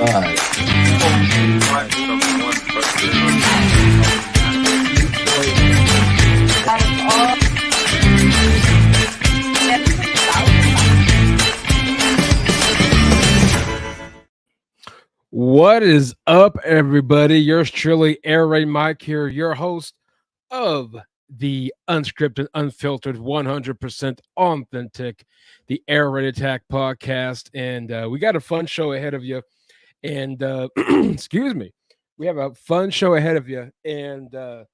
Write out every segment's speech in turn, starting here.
What is up, everybody? Yours truly, Air Raid Mike here, your host of the unscripted, unfiltered, 100% authentic, the Air Raid Attack podcast. And we got a fun show ahead of you. And excuse me, we have a fun show ahead of you. And the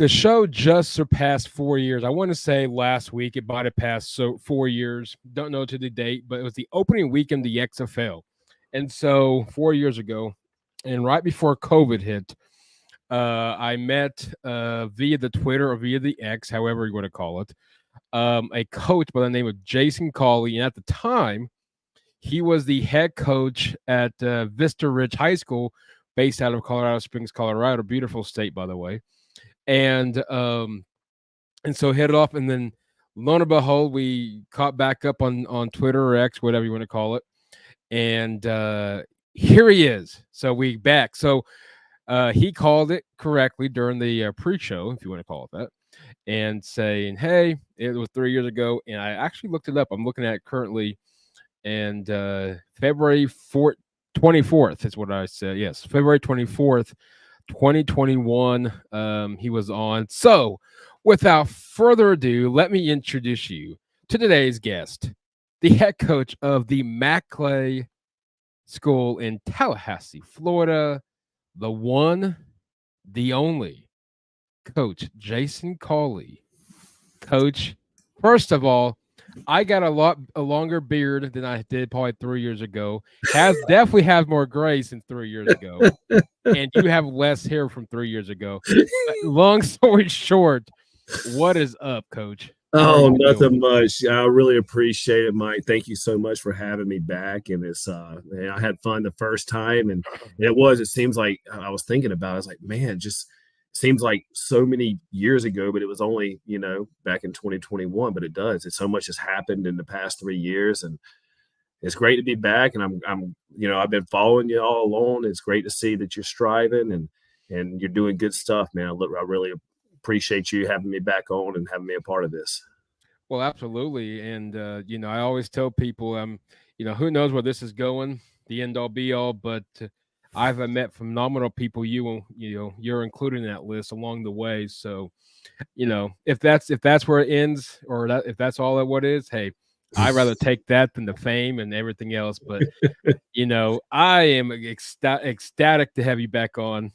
show just surpassed 4 years. I want to say last week it might have passed 4 years. Don't know to the date, but it was the opening weekend of the XFL. And so 4 years ago, and right before COVID hit, I met via the Twitter or via the X, however you want to call it, a coach by the name of Jason Cauley. And at the time, he was the head coach at Vista Ridge High School, based out of Colorado Springs, Colorado. Beautiful state, by the way. And so headed off, and then lo and behold, we caught back up on Twitter or X, whatever you want to call it. And here he is. So we back. So he called it correctly during the pre-show, if you want to call it that, and saying, hey, it was 3 years ago. And I actually looked it up. I'm looking at it currently. And February 24th is what I said. Yes, February 24th, 2021, he was on. So without further ado, let me introduce you to today's guest, the head coach of the MaClay School in Tallahassee, Florida, the one, the only, Coach Jason Cauley. Coach, first of all, I got a longer beard than I did probably 3 years ago. Definitely have more gray since 3 years ago, and you have less hair from 3 years ago. But long story short, what is up, Coach? Oh, nothing much. I really appreciate it, Mike. Thank you so much for having me back. And it's I had fun the first time, and it seems like I was thinking about it. I was like, man, just seems like so many years ago, but it was only, back in 2021, but it does. It's so much has happened in the past 3 years, and it's great to be back. And I'm I've been following you all along. It's great to see that you're striving and you're doing good stuff, man. I really appreciate you having me back on and having me a part of this. Well, absolutely. And, I always tell people, who knows where this is going, the end all be all, but I've met phenomenal people. You're included in that list along the way. So, if that's where it ends, or if that's all that what is, hey, I'd rather take that than the fame and everything else. But, I am ecstatic to have you back on.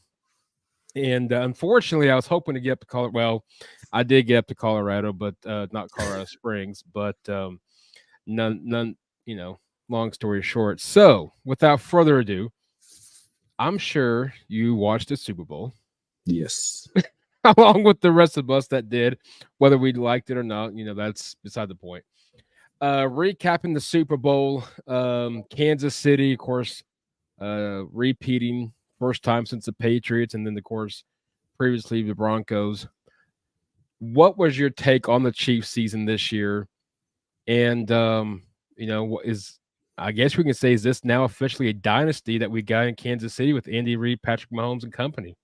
And unfortunately, I was hoping to get up to Colorado. Well, I did get up to Colorado, but not Colorado Springs. But none. Long story short. So, without further ado, I'm sure you watched the Super Bowl. Yes. Along with the rest of us that did, whether we liked it or not, that's beside the point. Recapping the Super Bowl, Kansas City, of course, repeating. First time since the Patriots, and then, of course, previously the Broncos. What was your take on the Chiefs season this year? And, what is, I guess we can say, is this now officially a dynasty that we got in Kansas City with Andy Reid, Patrick Mahomes, and company?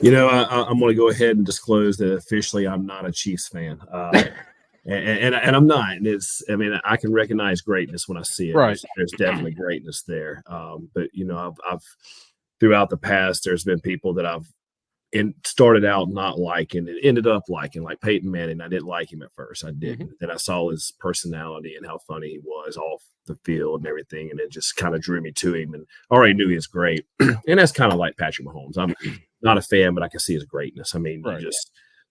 I'm going to go ahead and disclose that officially I'm not a Chiefs fan. And I'm not. And I can recognize greatness when I see it. Right. There's definitely greatness there. But, I've throughout the past, there's been people that I've started out not liking and ended up liking, like Peyton Manning. I didn't like him at first. I didn't. Then I saw his personality and how funny he was off the field and everything, and it just kind of drew me to him. And I already knew he was great. And that's kind of like Patrick Mahomes. I'm not a fan, but I can see his greatness. Right.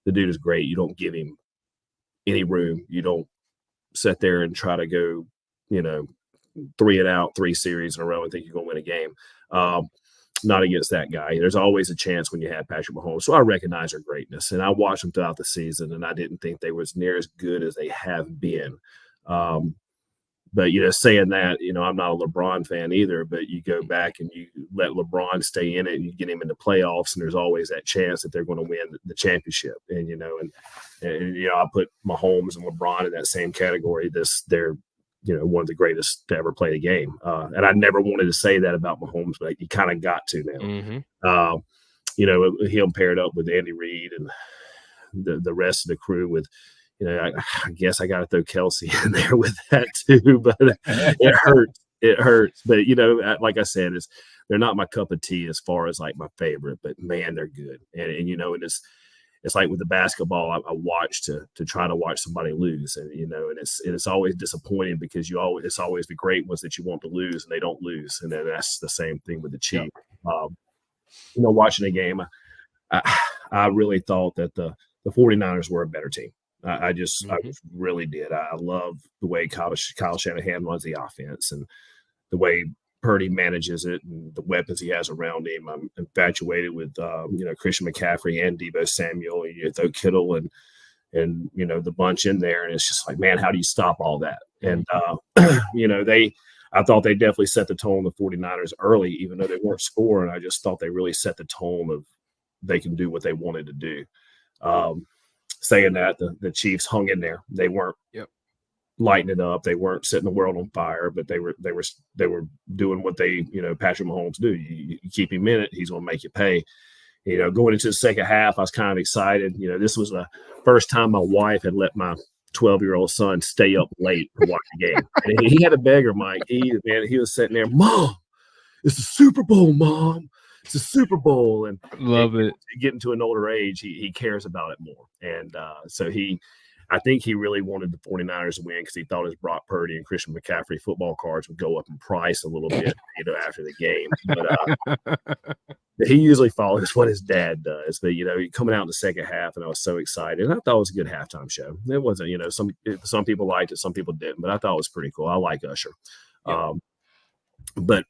The dude is great. You don't give him any room. You don't sit there and try to go, 3 and out, 3 series in a row and think you're going to win a game. Not against that guy. There's always a chance when you have Patrick Mahomes. So I recognize their greatness, and I watched them throughout the season, and I didn't think they were as near as good as they have been. But, saying that, I'm not a LeBron fan either, but you go back and you let LeBron stay in it and you get him in the playoffs, and there's always that chance that they're going to win the championship. And I put Mahomes and LeBron in that same category. They're one of the greatest to ever play the game. And I never wanted to say that about Mahomes, but you kind of got to now. Mm-hmm. Him paired up with Andy Reid and the rest of the crew with, I guess I got to throw Kelsey in there with that too, but it hurts. It hurts. But, like I said, they're not my cup of tea as far as like my favorite, but man, they're good. And it's like with the basketball, I watch to try to watch somebody lose, and it's always disappointing because it's always the great ones that you want to lose and they don't lose, and then that's the same thing with the Chiefs. Yep. Watching the game, I really thought that the 49ers were a better team. I just really did. I love the way Kyle Shanahan runs the offense and the way Purdy manages it and the weapons he has around him. I'm infatuated with Christian McCaffrey and Deebo Samuel. You throw Kittle and the bunch in there, and it's just like, man, how do you stop all that? And I thought they definitely set the tone, the 49ers, early, even though they weren't scoring. I just thought they really set the tone of they can do what they wanted to do. Saying that, the Chiefs hung in there. They weren't lighting it up. They weren't setting the world on fire, but they were doing what Patrick Mahomes do. You keep him in it, he's going to make you pay. Going into the second half, I was kind of excited. This was the first time my wife had let my 12-year-old son stay up late to watch the game. And he had a beggar, Mike. He was sitting there, Mom, it's the Super Bowl, Mom. It's the Super Bowl. And love it. Getting to an older age, he cares about it more. And so I think he really wanted the 49ers to win because he thought his Brock Purdy and Christian McCaffrey football cards would go up in price a little bit, after the game. But he usually follows what his dad does. But, coming out in the second half, and I was so excited. And I thought it was a good halftime show. It wasn't, some people liked it, some people didn't. But I thought it was pretty cool. I like Usher. Yeah. But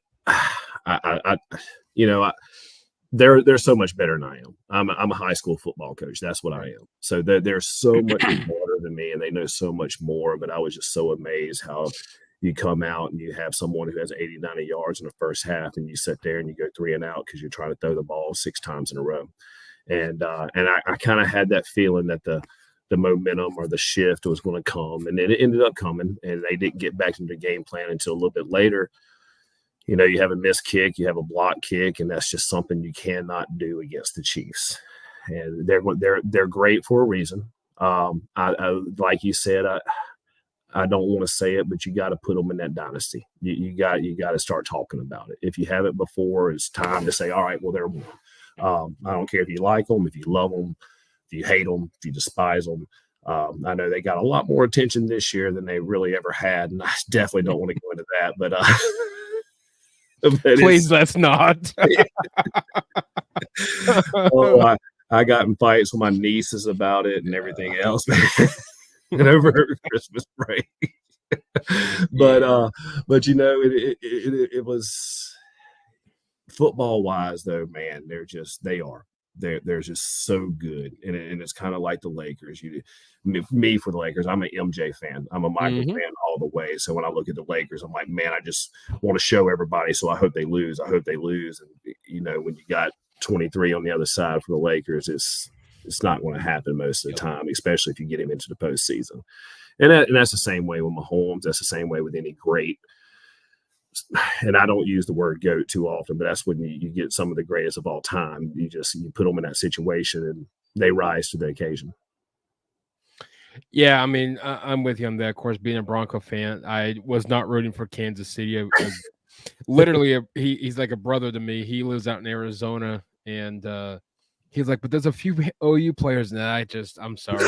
they're so much better than I am. I'm a high school football coach. That's what I am. So they're so much smarter than me, and they know so much more. But I was just so amazed how you come out and you have someone who has 80, 90 yards in the first half, and you sit there and you go 3 and out because you're trying to throw the ball 6 times in a row. And I kind of had that feeling that the momentum or the shift was going to come, and it ended up coming. And they didn't get back into the game plan until a little bit later. You have a missed kick, you have a block kick, and that's just something you cannot do against the Chiefs. And they're great for a reason. I like you said, I don't want to say it, but you got to put them in that dynasty. You got to start talking about it. If you haven't before, it's time to say, all right, well, they're one. I don't care if you like them, if you love them, if you hate them, if you despise them. I know they got a lot more attention this year than they really ever had, and I definitely don't want to go into that, but please, let's not. I got in fights with my nieces about it and everything else, and over Christmas break. But it was football wise though, man. They're just so good, and it's kind of like the Lakers. Me for the Lakers, I'm an MJ fan. I'm a Michael fan all the way. So when I look at the Lakers, I'm like, man, I just want to show everybody. So I hope they lose. And when you got 23 on the other side for the Lakers, it's not going to happen most of the time, especially if you get him into the postseason. And that's the same way with Mahomes. That's the same way with any great. And I don't use the word GOAT too often, but that's when you get some of the greatest of all time. You put them in that situation and they rise to the occasion. Yeah, I mean, I'm with you on that. Of course, being a Bronco fan, I was not rooting for Kansas City. Literally, he's like a brother to me. He lives out in Arizona, and he's like, but there's a few OU players, and I'm sorry.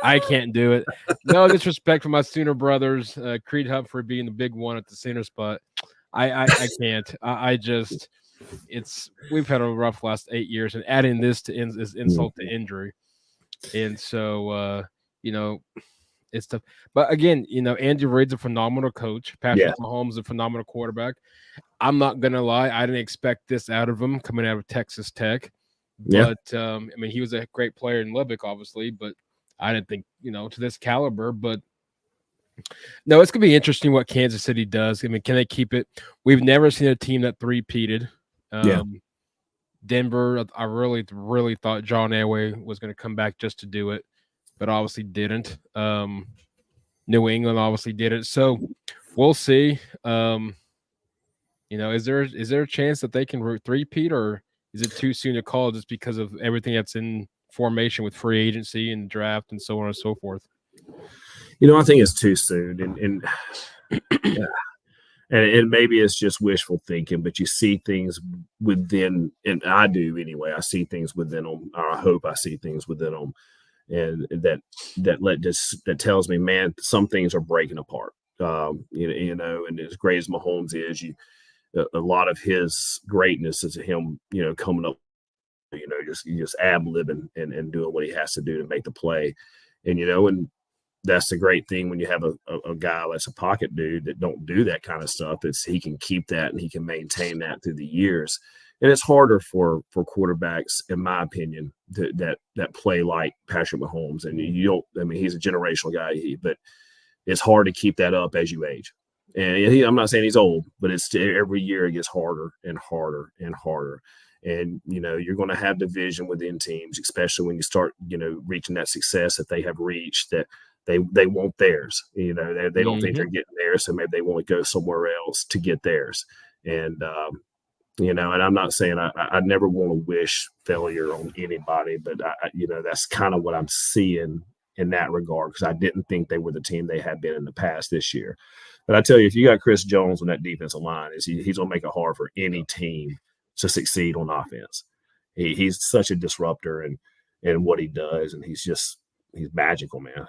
I can't do it. No disrespect for my Sooner brothers, Creed Humphrey being the big one at the center spot. I can't. We've had a rough last 8 years, and adding this to is insult to injury. And so, it's tough. But again, Andy Reid's a phenomenal coach. Patrick Mahomes is a phenomenal quarterback. I'm not going to lie. I didn't expect this out of him coming out of Texas Tech. But, he was a great player in Lubbock, obviously, but I didn't think, to this caliber. But, no, it's going to be interesting what Kansas City does. I mean, can they keep it? We've never seen a team that three-peated. Denver, I really, really thought John Elway was going to come back just to do it, but obviously didn't. New England obviously did it. So we'll see. Is there a chance that they can three-peat, or is it too soon to call just because of everything that's in formation with free agency and draft and so on and so forth? I think it's too soon, and maybe it's just wishful thinking, but you see things within, and I do anyway. I see things within them, or I hope I see things within them, and that tells me, man, some things are breaking apart. And as great as Mahomes is, a lot of his greatness is him, coming up, just ad-libbing and doing what he has to do to make the play, and that's the great thing when you have a guy that's a pocket dude that don't do that kind of stuff. It's he can keep that and he can maintain that through the years. And it's harder for quarterbacks, in my opinion, that play like Patrick Mahomes. And you don't. I mean, he's a generational guy, but it's hard to keep that up as you age. And I'm not saying he's old, but it's every year it gets harder and harder and harder. And, you're going to have division within teams, especially when you start, reaching that success that they have reached, that they want theirs. They don't think they're getting theirs, so maybe they want to go somewhere else to get theirs. And, and I'm not saying I never want to wish failure on anybody, but, that's kind of what I'm seeing in that regard, because I didn't think they were the team they had been in the past this year. But I tell you, if you got Chris Jones on that defensive line, he's going to make it hard for any team to succeed on offense. He's such a disruptor and what he does, and he's magical, man.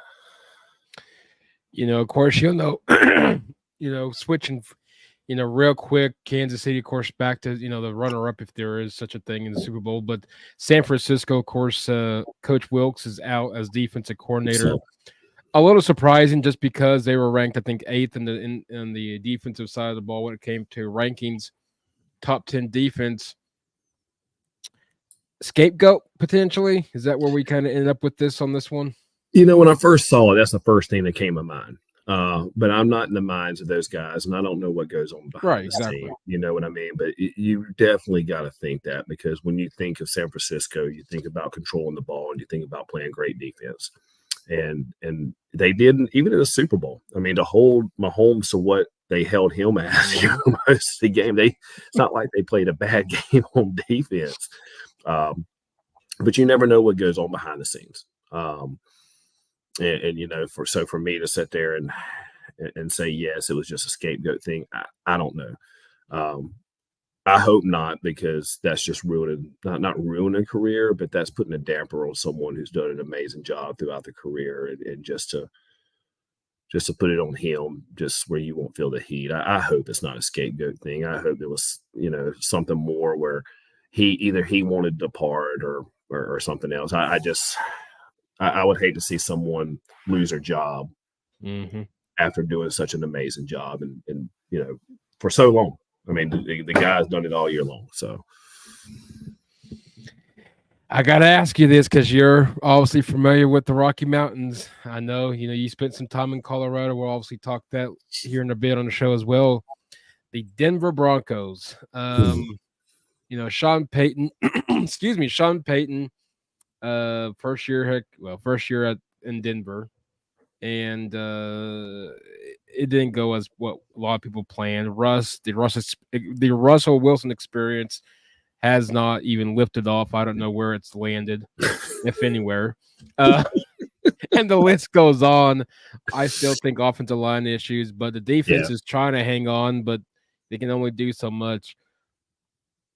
Of course, switching, real quick, Kansas City, of course, back to, the runner-up, if there is such a thing in the Super Bowl. But San Francisco, of course, Coach Wilkes is out as defensive coordinator. A little surprising just because they were ranked, I think, 8th in the defensive side of the ball when it came to rankings, top 10 defense. Scapegoat, potentially? Is that where we kind of ended up with this on this one? When I first saw it, that's the first thing that came to mind. But I'm not in the minds of those guys, and I don't know what goes on behind the scene. You know what I mean? But you definitely got to think that, because when you think of San Francisco, you think about controlling the ball and you think about playing great defense. And they didn't, even in the Super Bowl. I mean, to hold Mahomes to what they held him as, most of the game, it's not like they played a bad game on defense. But you never know what goes on behind the scenes. For me to sit there and say, yes, it was just a scapegoat thing, I don't know. I hope not, because that's just ruining, not ruining a career, but that's putting a damper on someone who's done an amazing job throughout the career, and just to put it on him, just where you won't feel the heat. I hope it's not a scapegoat thing. I hope it was, something more where he wanted to depart or something else. I would hate to see someone lose their job after doing such an amazing job and for so long. I mean, the guy's done it all year long. So I got to ask you this, because you're obviously familiar with the Rocky Mountains. I know, you spent some time in Colorado. We'll obviously talk that here in a bit on the show as well. The Denver Broncos, Sean Payton, Sean Payton, first year in Denver, and it didn't go as what a lot of people planned. The Russell Wilson experience has not even lifted off. I don't know where it's landed, if anywhere. And the list goes on. I still think offensive line issues, but the defense is trying to hang on, but they can only do so much.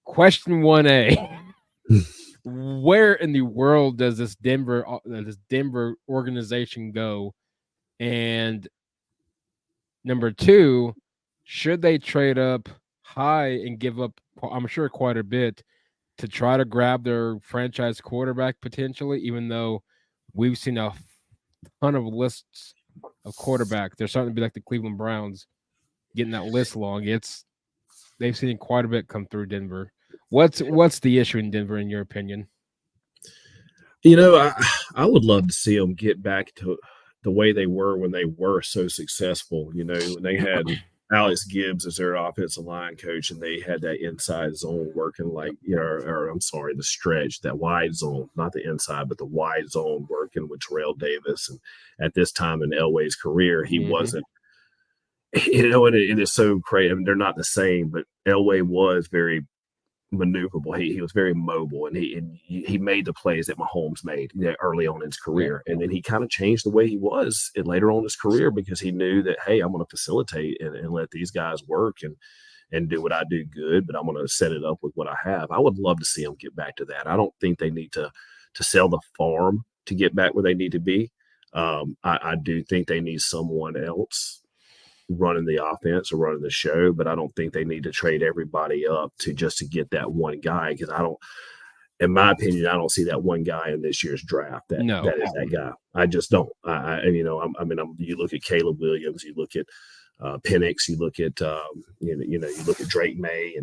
Question 1A. Where in the world does this Denver organization go? And number 2, should they trade up high and give up, I'm sure, quite a bit to try to grab their franchise quarterback potentially, even though we've seen a ton of lists of quarterbacks? They're starting to be like the Cleveland Browns, getting that list long. They've seen quite a bit come through Denver. What's the issue in Denver, in your opinion? I would love to see them get back to the way they were when they were so successful. When they had Alex Gibbs is their offensive line coach, and they had that inside zone working like, or I'm sorry, the stretch, that wide zone, not the inside, but the wide zone working with Terrell Davis. And at this time in Elway's career, he wasn't, and it is so crazy. I mean, they're not the same, but Elway was very maneuverable. He was very mobile, and he made the plays that Mahomes made early on in his career. And then he kind of changed the way he was later on in his career because he knew that, hey, I'm going to facilitate and let these guys work and do what I do good, but I'm going to set it up with what I have. I would love to see him get back to that. I don't think they need to sell the farm to get back where they need to be. I do think they need someone else running the offense or running the show, but I don't think they need to trade everybody up to get that one guy, because in my opinion, I don't see that one guy in this year's draft that is that guy. I just don't. You look at Caleb Williams, you look at Penix, you look at you look at Drake May,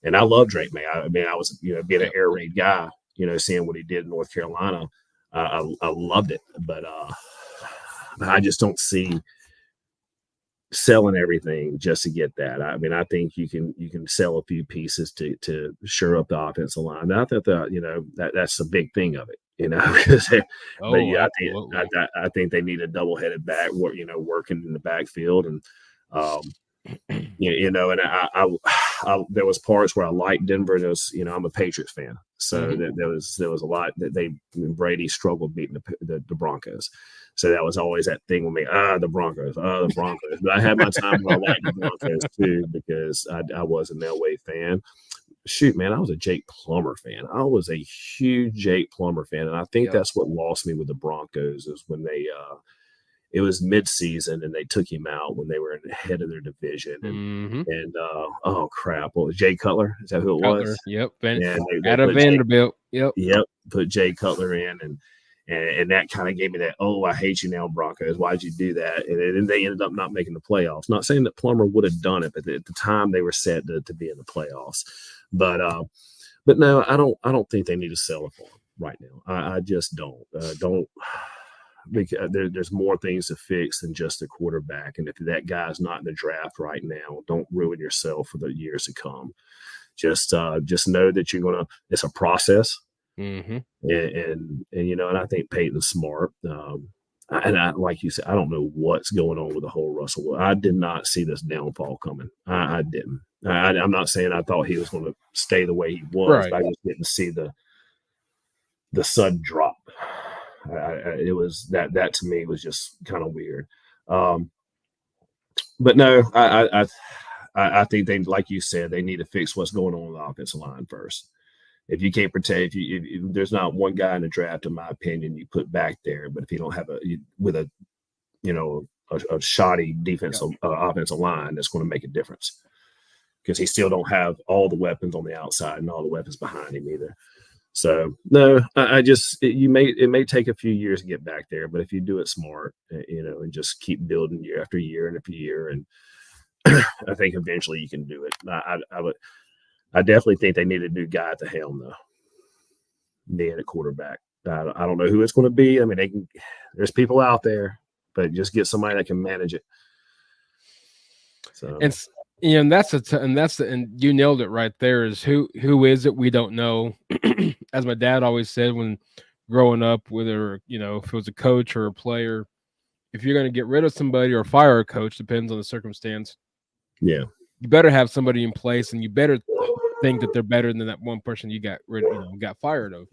and I love Drake May. I was being an air raid guy, seeing what he did in North Carolina, I loved it, but I just don't see selling everything just to get that. I mean, I think you can sell a few pieces to shore up the offensive line. And I think that's a big thing of it, I think they need a double-headed back, working in the backfield, and and I there was parts where I liked Denver. There was, I'm a Patriots fan, so there was a lot that Brady struggled beating the Broncos. So that was always that thing with me. The Broncos. But I had my time where I liked the Broncos too, because I was an Elway fan. Shoot, man, I was a Jake Plummer fan. I was a huge Jake Plummer fan, and I think that's what lost me with the Broncos is when they it was mid-season and they took him out when they were in the head of their division. And oh crap, what was Jay Cutler? Is that who it was? Yep. Out of Vanderbilt. Yep. Put Jay Cutler in, and that kind of gave me that, oh, I hate you now, Broncos. Why'd you do that? And then they ended up not making the playoffs. Not saying that Plummer would have done it, but at the time they were set to be in the playoffs. But no, I don't think they need to sell it for him right now. I just don't. Because there's more things to fix than just a quarterback. And if that guy's not in the draft right now, don't ruin yourself for the years to come. Just know that it's a process. And I think Peyton's smart. And I, like you said, I don't know what's going on with the whole Russell. I did not see this downfall coming. I didn't. I'm not saying I thought he was going to stay the way he was, but I just didn't see the sudden drop. It was that to me was just kind of weird. But no, I think they, like you said, they need to fix what's going on with the offensive line first. If you can't protect, if there's not one guy in the draft, in my opinion, you put back there. But if you don't have a shoddy defensive offensive line, that's going to make a difference, because he still don't have all the weapons on the outside and all the weapons behind him either. So no, it may take a few years to get back there, but if you do it smart, and just keep building year after year and after year, and I think eventually you can do it. I definitely think they need a new guy at the helm, though, being a quarterback. I don't know who it's going to be. I mean, there's people out there, but just get somebody that can manage it. So. And you nailed it right there. Is who is it? We don't know. As my dad always said when growing up, whether if it was a coach or a player, if you're going to get rid of somebody or fire a coach, depends on the circumstance. Yeah, you better have somebody in place, and you better think that they're better than that one person you got fired of.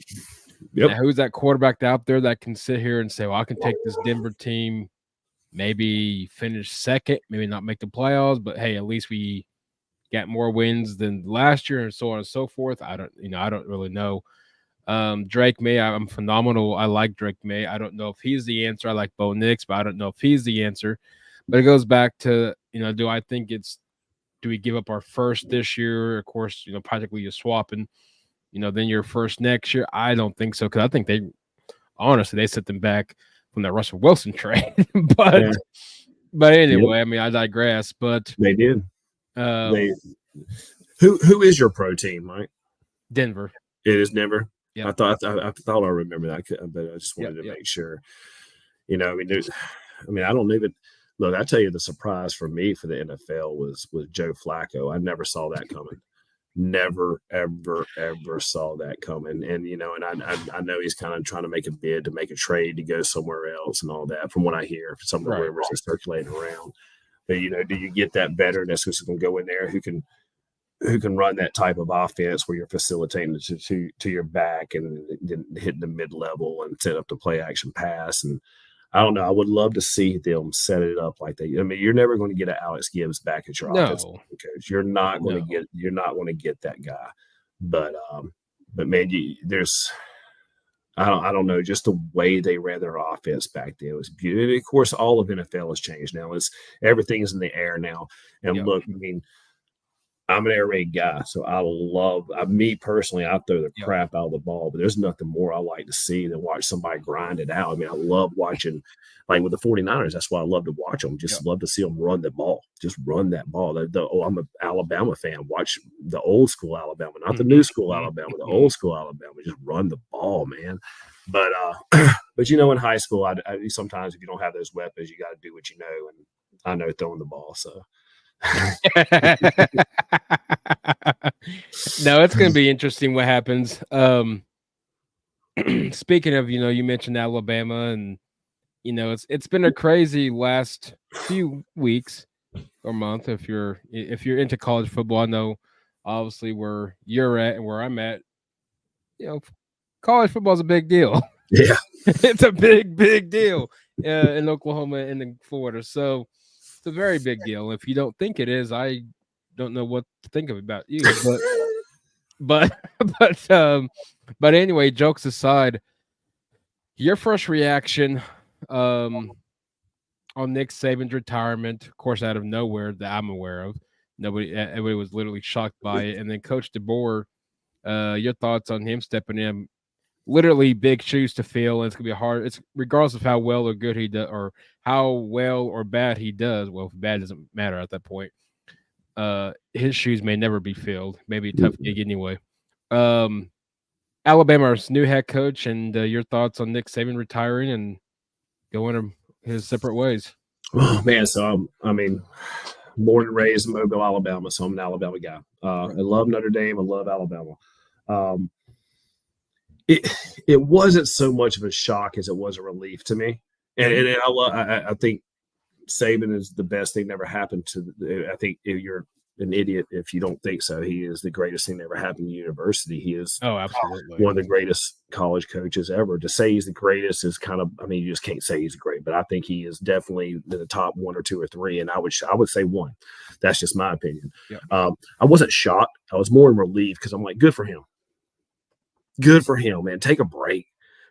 Yep. Now, who's that quarterback out there that can sit here and say, "Well, I can take this Denver team." Maybe finish second, maybe not make the playoffs, but hey, at least we got more wins than last year, and so on and so forth. I don't really know. Drake May, I'm phenomenal. I like Drake May. I don't know if he's the answer. I like Bo Nix, but I don't know if he's the answer. But it goes back to, do I think do we give up our first this year? Of course, practically you're swapping, then your first next year. I don't think so, because I think they set them back from that Russell Wilson trade. But anyway, I mean, I digress. But they did. Who is your pro team, Mike? Denver. It is Denver. Yeah, I thought I remember that, but I just wanted to make sure. I don't know that Look, I tell you, the surprise for me for the NFL was Joe Flacco. I never saw that coming. Never, ever, ever saw that coming. And I know he's kind of trying to make a bid to make a trade to go somewhere else and all that. From what I hear, from some of the Right. rumors that circulating around. But do you get that veteran that's just going to go in there who can run that type of offense where you're facilitating to your back and then hitting the mid level and set up the play action pass? And I don't know. I would love to see them set it up like that. I mean, you're never going to get an Alex Gibbs back at your offensive No, coach. You're not going to no. get that guy. But man, I don't know, just the way they ran their offense back then was beautiful. And of course, all of NFL has changed now. Everything is in the air now. And Yep. look, I mean, I'm an air raid guy, so me personally, I throw the Yep. crap out of the ball, but there's nothing more I like to see than watch somebody grind it out. I mean, I love watching, like with the 49ers, that's why I love to watch them. Just Yep. love to see them run the ball. Just run that ball. I'm an Alabama fan. Watch the old school Alabama, not the new school Alabama, the old school Alabama. Just run the ball, man. But but in high school, I sometimes if you don't have those weapons, you got to do what you know, and I know throwing the ball, so. No, it's going to be interesting what happens. Speaking of, you mentioned Alabama, and it's been a crazy last few weeks or month if you're into college football. I know obviously where you're at and where I'm at, college football is a big deal. Yeah. It's a big deal in Oklahoma and in Florida. So it's a very big deal. If you don't think it is, I don't know what to think of about you. But but anyway, jokes aside, your first reaction on Nick Saban's retirement, of course, out of nowhere that I'm aware of. Everybody was literally shocked by it. And then Coach DeBoer, your thoughts on him stepping in. Literally big shoes to fill, and it's gonna be hard. It's regardless of how well or good he does, or how well or bad he does. Well, bad doesn't matter at that point. His shoes may never be filled. Maybe a tough gig anyway. Alabama's new head coach, and your thoughts on Nick Saban retiring and going his separate ways. Oh man, so I mean, born and raised in Mobile, Alabama, so I'm an Alabama guy. I love Notre Dame. I love Alabama. It wasn't so much of a shock as it was a relief to me, and I think Saban is the best thing that ever happened to. I think you're an idiot if you don't think so. He is the greatest thing that ever happened to university. He is absolutely one of the greatest college coaches ever. To say he's the greatest is kind of, I mean, you just can't say he's great, but I think he is definitely in the top one or two or three, and I would say one. That's just my opinion. Yeah. I wasn't shocked. I was more in relief because I'm like, good for him. Good for him, man. Take a break.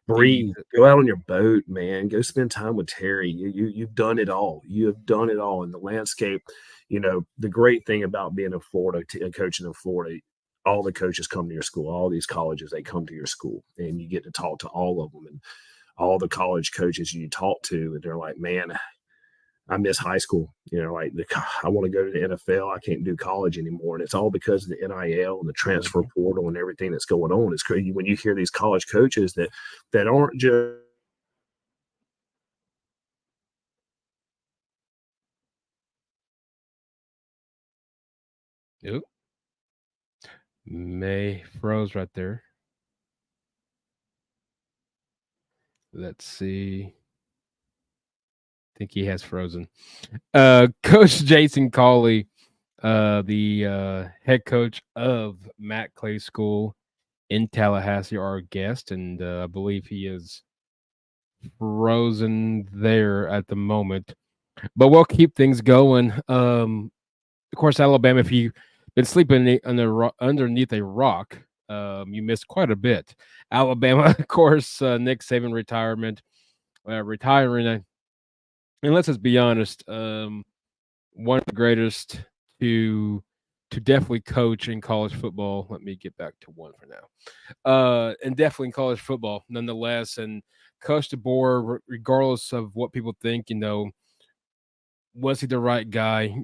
Breathe. Go out on your boat, man. Go spend time with Terry. You've done it all. You have done it all in the landscape. The great thing about being in Florida, coaching in Florida, all the coaches come to your school. All these colleges, they come to your school, and you get to talk to all of them. And all the college coaches you talk to, and they're like, man, I miss high school. I want to go to the NFL. I can't do college anymore. And it's all because of the NIL and the transfer portal and everything that's going on. It's crazy when you hear these college coaches that aren't just Yep. May froze right there. Let's see. I think he has frozen. Coach Jason Cauley, the head coach of MaClay School in Tallahassee, our guest, and I believe he is frozen there at the moment. But we'll keep things going. Of course, Alabama, if you've been sleeping underneath a rock, you missed quite a bit. Alabama, of course, Nick Saban retiring. And let's just be honest, one of the greatest to definitely coach in college football. Let me get back to one for now. And definitely in college football, nonetheless. And Coach DeBoer, regardless of what people think, was he the right guy?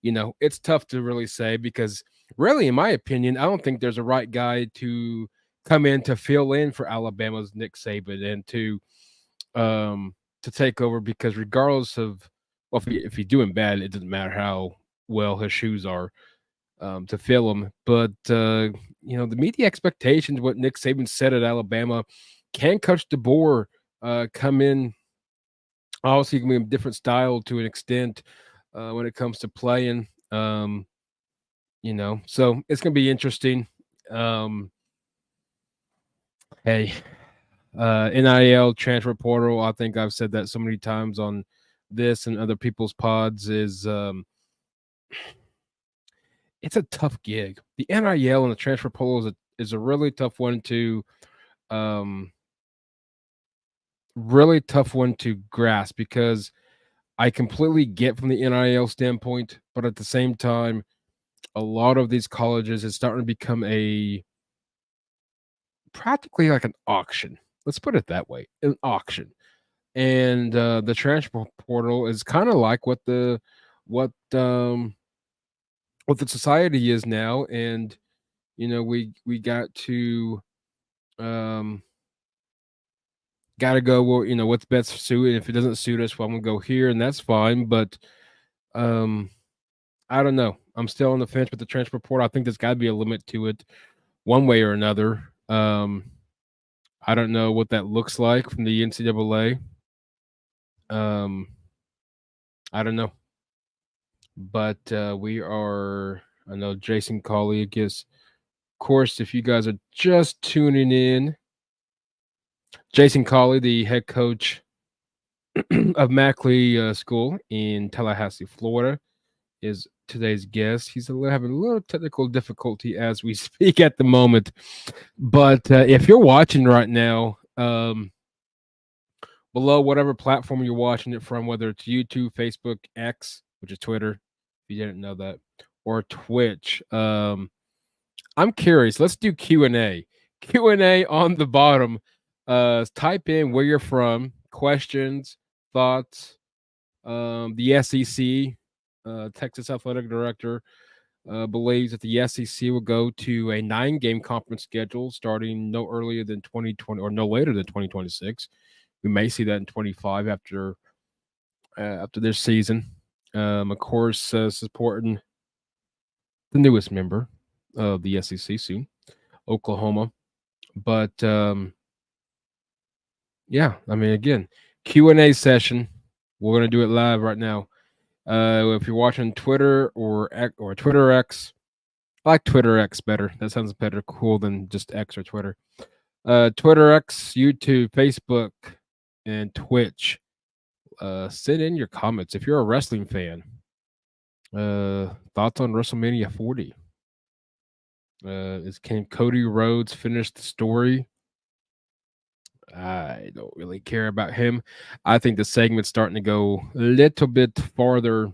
It's tough to really say because really, in my opinion, I don't think there's a right guy to come in to fill in for Alabama's Nick Saban and to take over, because regardless of Well, if he's doing bad, it doesn't matter how well his shoes are to fill them. But the media expectations, what Nick Saban said at Alabama, can Coach DeBoer come in? Obviously, it can be a different style to an extent when it comes to playing. So it's going to be interesting. Hey, NIL transfer portal. I think I've said that so many times on this and other people's pods. It's a tough gig. The NIL and the transfer portal is a really tough one to grasp because I completely get from the NIL standpoint, but at the same time, a lot of these colleges is starting to become practically like an auction. Let's put it that way, an auction. And the transfer portal is kind of like what the society is now. And we got to go. Well, what's best suited. If it doesn't suit us, well, I'm gonna go here, and that's fine. But I don't know. I'm still on the fence with the transfer portal. I think there's got to be a limit to it, one way or another. I don't know what that looks like from the NCAA. I don't know, but we are. I know Jason Cauley. I guess, of course, if you guys are just tuning in, Jason Cauley, the head coach of MaClay School in Tallahassee, Florida, is today's guest. He's having a little technical difficulty as we speak at the moment. But if you're watching right now, below whatever platform you're watching it from, whether it's YouTube, Facebook, X, which is Twitter, if you didn't know that, or Twitch, I'm curious. Let's do Q&A. Q&A on the bottom. Type in where you're from, questions, thoughts. The SEC, Texas Athletic Director, believes that the SEC will go to a 9-game conference schedule starting no earlier than 2020 or no later than 2026. We may see that in 25 after this season. Of course, supporting the newest member of the SEC soon, Oklahoma. But yeah, I mean, again, Q&A session. We're gonna do it live right now. If you're watching Twitter or Twitter X, I like Twitter X better. That sounds better, cool than just X or Twitter. Twitter X, YouTube, Facebook, and Twitch. Send in your comments if you're a wrestling fan. Thoughts on WrestleMania 40? Can Cody Rhodes finish the story? I don't really care about him. I think the segment's starting to go a little bit farther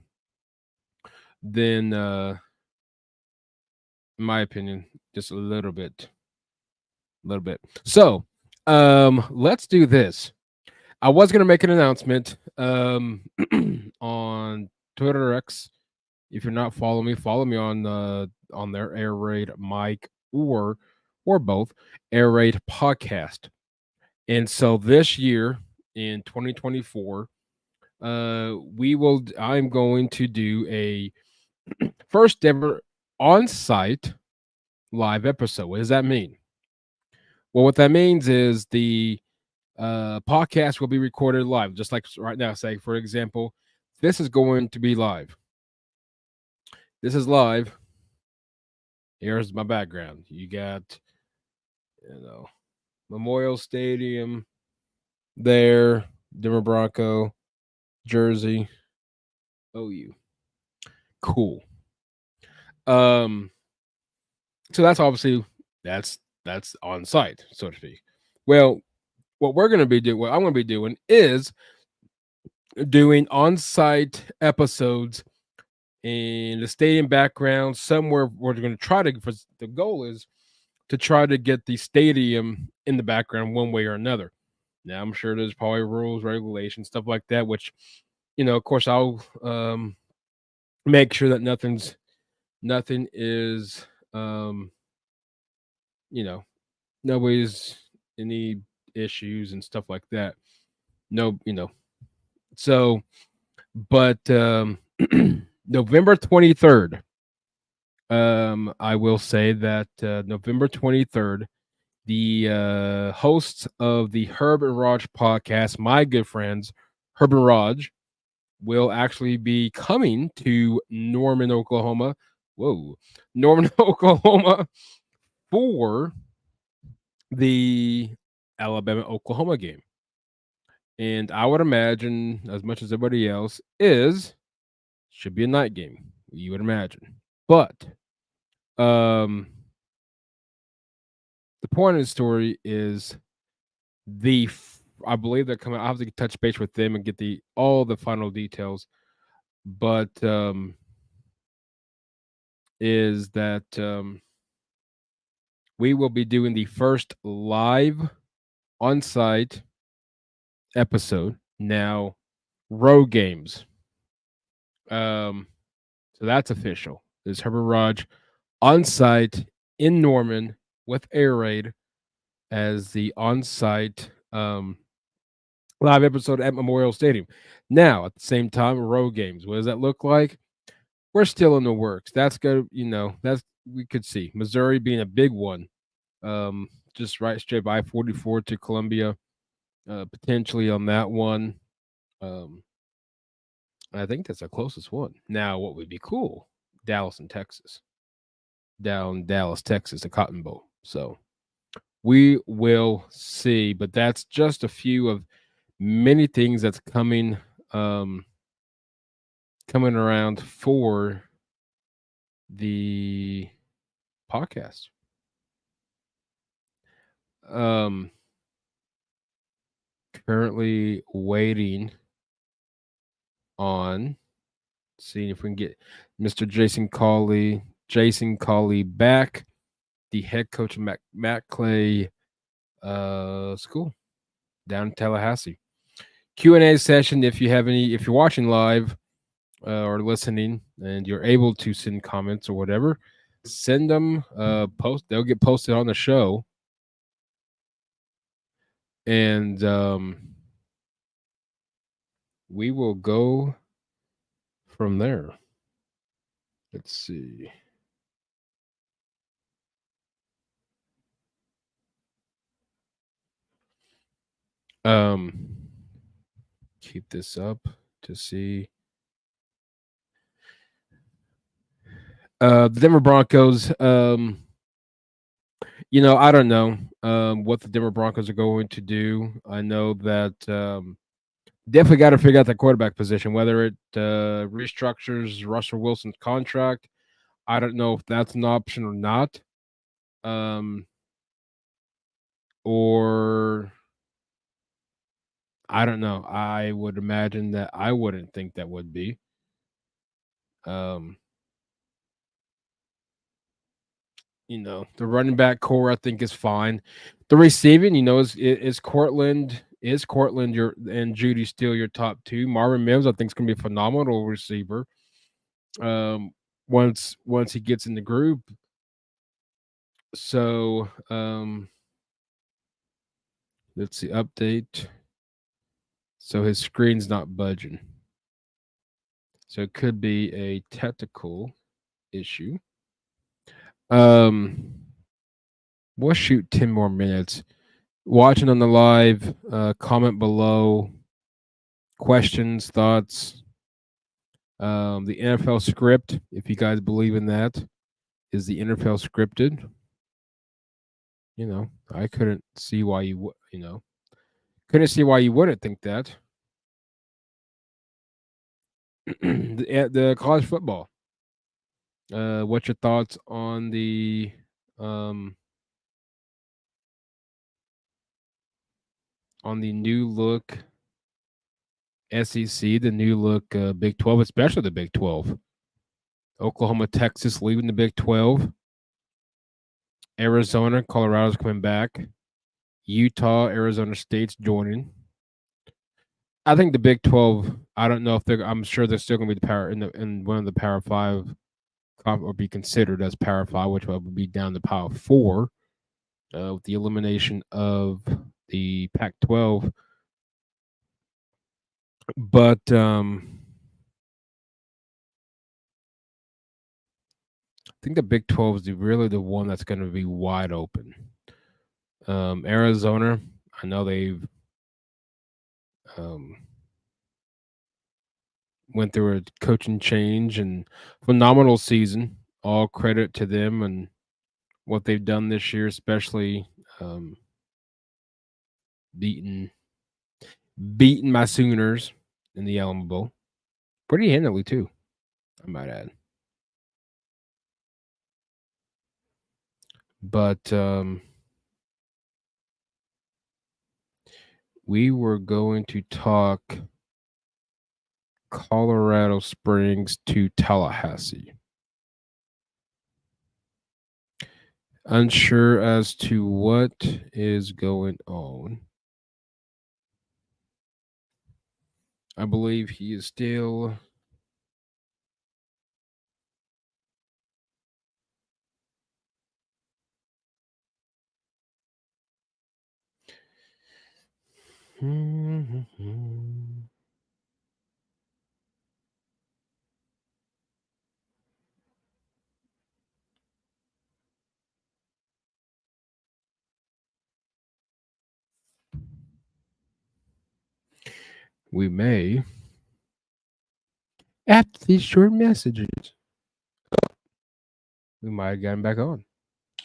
than, in my opinion, just a little bit. So, let's do this. I was going to make an announcement on Twitter X. If you're not following me, follow me on their Air Raid Mike or both Air Raid podcast. And so this year in 2024, I'm going to do a first ever on-site live episode. What does that mean? Well, what that means is the podcast will be recorded live, just like right now. Say, for example, this is going to be live. This is live. Here's my background. You got, Memorial Stadium there, Denver Bronco, Jersey, OU. Cool. So that's obviously that's on site, so to speak. Well, what I'm going to be doing is doing on-site episodes in the stadium background somewhere. We're going to try to. The goal is to try to get the stadium in the background one way or another. Now, I'm sure there's probably rules, regulations, stuff like that, which, of course, I'll make sure that nothing is, nobody's any issues and stuff like that. No, so, But November 23rd, I will say that November 23rd, the hosts of the Herb and Raj podcast, my good friends, Herb and Raj, will actually be coming to Norman, Oklahoma. Whoa, Norman, Oklahoma for the Alabama Oklahoma game. And I would imagine, as much as everybody else is, should be a night game. You would imagine, but um, the point of the story is I believe they're coming. I have to touch base with them and get all the final details. But is that we will be doing the first live on-site episode now. Road games. So that's official. There's Herbert Raj on-site in Norman with Air Raid as the on-site live episode at Memorial Stadium. Now, at the same time, road games. What does that look like? We're still in the works. That's good. That's we could see Missouri being a big one. Just right straight by 44 to Columbia, potentially on that one. I think that's the closest one. Now, what would be cool? Dallas and Texas. Down Dallas, Texas, the Cotton Bowl. So we will see, but that's just a few of many things that's coming around for the podcast. Currently waiting on seeing if we can get Mr. Jason Cauley back, the head coach of MaClay school down in Tallahassee. Q&A session. If you're watching live or listening and you're able to send comments or whatever, send them. They'll get posted on the show. And we will go from there. Let's see. Keep this up to see. The Denver Broncos. I don't know what the Denver Broncos are going to do. I know that definitely got to figure out that quarterback position, whether it restructures Russell Wilson's contract. I don't know if that's an option or not. Or I don't know. I would imagine that I wouldn't think that would be. The running back core I think is fine. The receiving, is Cortland and Judy still your top two? Marvin Mims I think is going to be a phenomenal receiver. Once he gets in the group. So let's see, update. So his screen's not budging. So it could be a technical issue. We'll shoot 10 more minutes. Watching on the live, comment below. Questions, thoughts. The NFL script, if you guys believe in that, is the NFL scripted? I couldn't see why you couldn't see why you wouldn't think that. The college football. What's your thoughts on the new look SEC, the new look Big 12, especially the Big 12? Oklahoma, Texas leaving the Big 12. Arizona, Colorado's coming back. Utah, Arizona State's joining. I think the Big 12. I don't know if I'm sure they're still going to be the power in one of the Power 5, or be considered as Power 5, which would be down to Power 4, with the elimination of the Pac-12. But think the Big 12 is really the one that's going to be wide open. Arizona, I know they've um, went through a coaching change and phenomenal season. All credit to them and what they've done this year, especially um, beating beating my Sooners in the Alamo Bowl pretty handily too. I might add. But we were going to talk Colorado Springs to Tallahassee. Unsure as to what is going on. I believe he is still. We may, after these short messages, we might have gotten back on.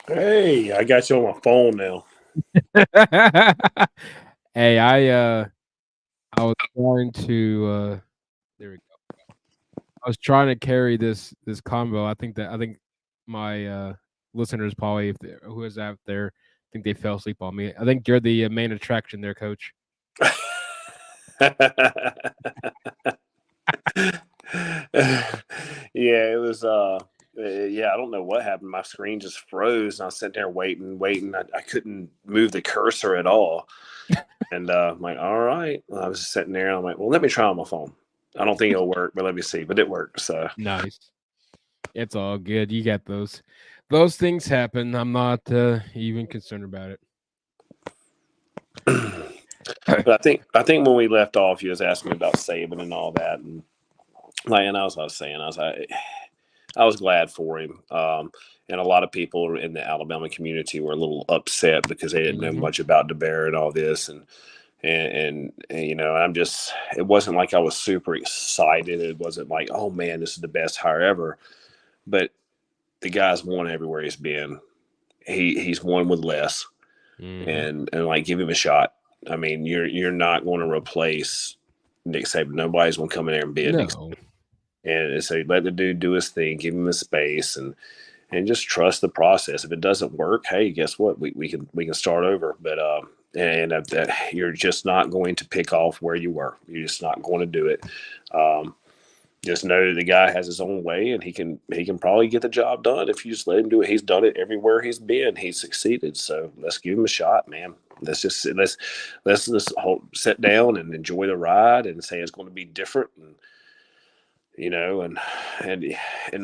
Hey, I got you on my phone now. Hey, I was trying to there we go. I was trying to carry this combo. I think my listeners probably who is out there think they fell asleep on me. I think you're the main attraction there, coach. Yeah, it was yeah, I don't know what happened. My screen just froze and I was sitting there waiting. I couldn't move the cursor at all. And I'm like, all right. Well, I was just sitting there and I'm like, well, let me try on my phone. I don't think it'll work, but let me see. But it worked. So nice. It's all good. You got those things happen. I'm not even concerned about it. But I think when we left off, you was asking me about Saban and all that, and like, and I was saying, I was glad for him. And a lot of people in the Alabama community were a little upset because they didn't know much about DeBer and all this, and you know, it wasn't like I was super excited. It wasn't like, oh man, this is the best hire ever. But the guy's won everywhere he's been. He's won with less, and like, give him a shot. I mean, you're not going to replace Nick Saban. Nobody's going to come in there and be a Nick Saban. And so let the dude do his thing, give him a space, and just trust the process. If it doesn't work, hey, guess what? We can start over. But you're just not going to pick off where you were. You're just not going to do it. Just know that the guy has his own way, and he can probably get the job done if you just let him do it. He's done it everywhere he's been. He's succeeded. So let's give him a shot, man. Let's just sit down and enjoy the ride and say it's going to be different. And you know, and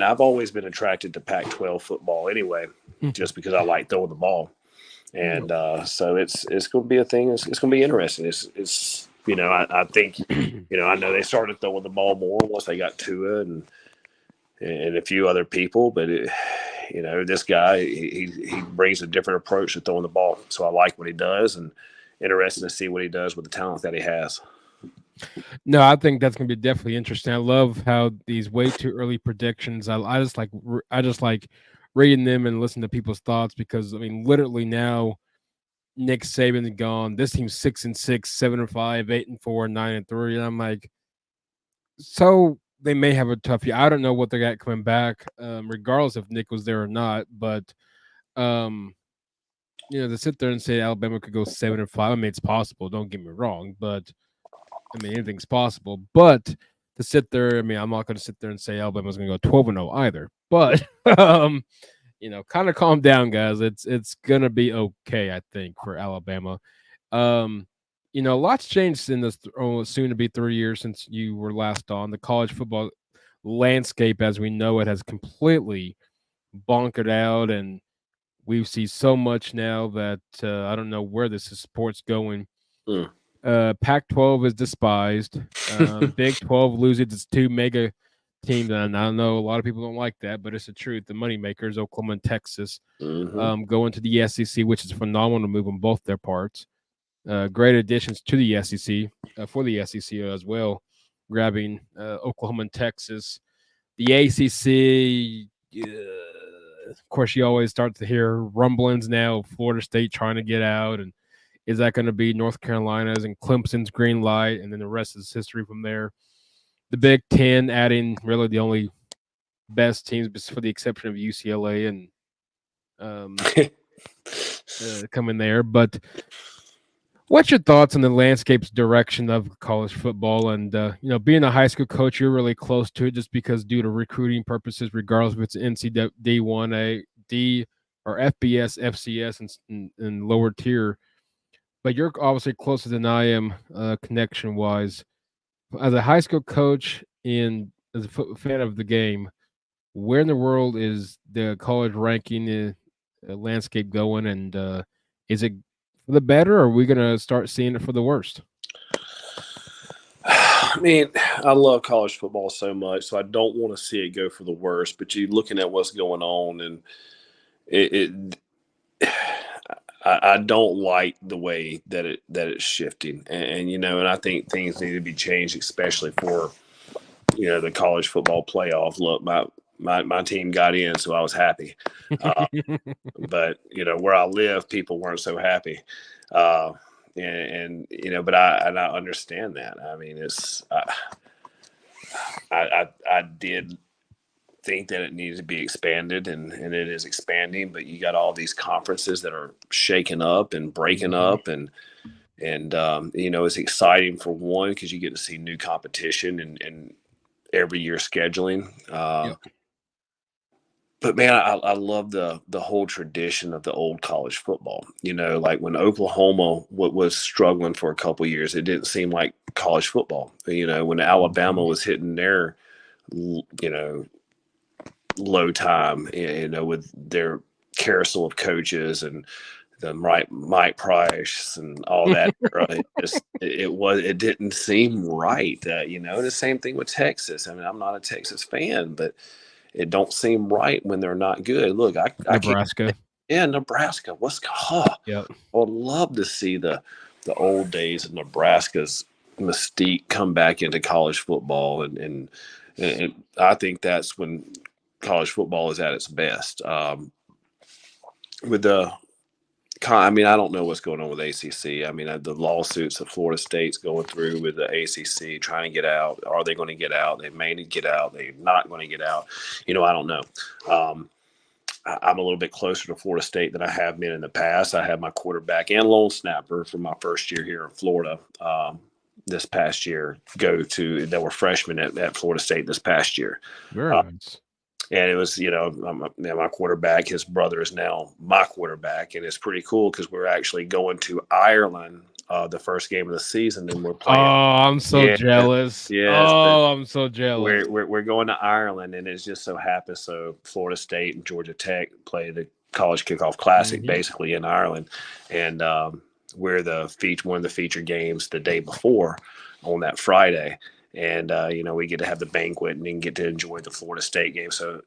I've always been attracted to Pac-12 football anyway, just because I like throwing the ball. And so it's going to be a thing. It's going to be interesting. It's you know, I think, you know, I know they started throwing the ball more once they got Tua and a few other people, but you know, this guy, he brings a different approach to throwing the ball. So I like what he does, and interested to see what he does with the talent that he has. No, I think that's going to be definitely interesting. I love how these way too early predictions. I just like reading them and listening to people's thoughts, because I mean, literally now Nick Saban's gone. This team's 6-6, 7-5, 8-4, 9-3, and I'm like, so they may have a tough year. I don't know what they got coming back, regardless if Nick was there or not. But you know, to sit there and say Alabama could go 7-5, I mean, it's possible. Don't get me wrong, but I mean, anything's possible. But to sit there, I mean, I'm not going to sit there and say Alabama's going to go 12-0 either. But you know, kind of calm down, guys. It's going to be okay, I think, for Alabama. You know, lots changed in this soon to be 3 years since you were last on. The college football landscape, as we know it, has completely bonkered out, and we see so much now that I don't know where this sport's going. Pac-12 is despised. Big 12 loses its two mega teams, and I know a lot of people don't like that, but it's the truth. The moneymakers, Oklahoma and Texas, go into the SEC, which is phenomenal to move on both their parts. Great additions to the SEC for the SEC as well, grabbing Oklahoma and Texas. The ACC, of course, you always start to hear rumblings now. Florida State trying to get out, and is that going to be North Carolina's and Clemson's green light, and then the rest is history from there. The Big Ten adding really the only best teams, for the exception of UCLA and coming there. But what's your thoughts on the landscape's direction of college football? And being a high school coach, you're really close to it, just because due to recruiting purposes, regardless if it's NCAA D1A, D, or FBS, FCS, and lower tier. But you're obviously closer than I am, connection wise. As a high school coach and as a fan of the game, where in the world is the college ranking landscape going? And is it for the better, or are we going to start seeing it for the worst? I mean, I love college football so much, so I don't want to see it go for the worst. But you're looking at what's going on, and I don't like the way that it's shifting, and I think things need to be changed, especially for the college football playoff. Look, my team got in, so I was happy, but where I live, people weren't so happy, but I understand that. I mean, it's I did think that it needed to be expanded, and it is expanding, but you got all these conferences that are shaking up and breaking up, and it's exciting for one, because you get to see new competition and every year scheduling. But man, I love the whole tradition of the old college football. Like when Oklahoma was struggling for a couple of years, it didn't seem like college football. When Alabama was hitting their low time, with their carousel of coaches and the Mike Price and all that, it didn't seem right. The same thing with Texas. I mean, I'm not a Texas fan, but it don't seem right when they're not good. Look, Nebraska. Nebraska. I would love to see the old days of Nebraska's mystique come back into college football, and I think that's when college football is at its best. I don't know what's going on with ACC. I mean, the lawsuits that Florida State's going through with the ACC, trying to get out. Are they going to get out? They may get out. They're not going to get out. I don't know. I'm a little bit closer to Florida State than I have been in the past. I had my quarterback and lone snapper for my first year here in Florida this past year that were freshmen at Florida State this past year. Very nice. And it was, my quarterback, his brother is now my quarterback. And it's pretty cool because we're actually going to Ireland the first game of the season, and we're playing. Oh, I'm so jealous. I'm so jealous. We're going to Ireland, and it just so happens Florida State and Georgia Tech play the College Kickoff Classic basically in Ireland. And we're one of the featured games the day before on that Friday. And, we get to have the banquet and then get to enjoy the Florida State game. So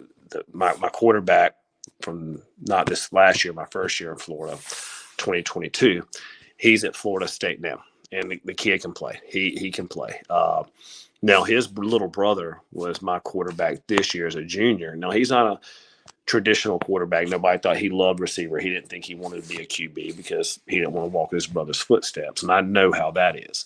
my quarterback from not this last year, my first year in Florida, 2022, he's at Florida State now. And the kid can play. He can play. Now, his little brother was my quarterback this year as a junior. Now, he's not a traditional quarterback. Nobody thought he loved receiver. He didn't think he wanted to be a QB because he didn't want to walk in his brother's footsteps. And I know how that is.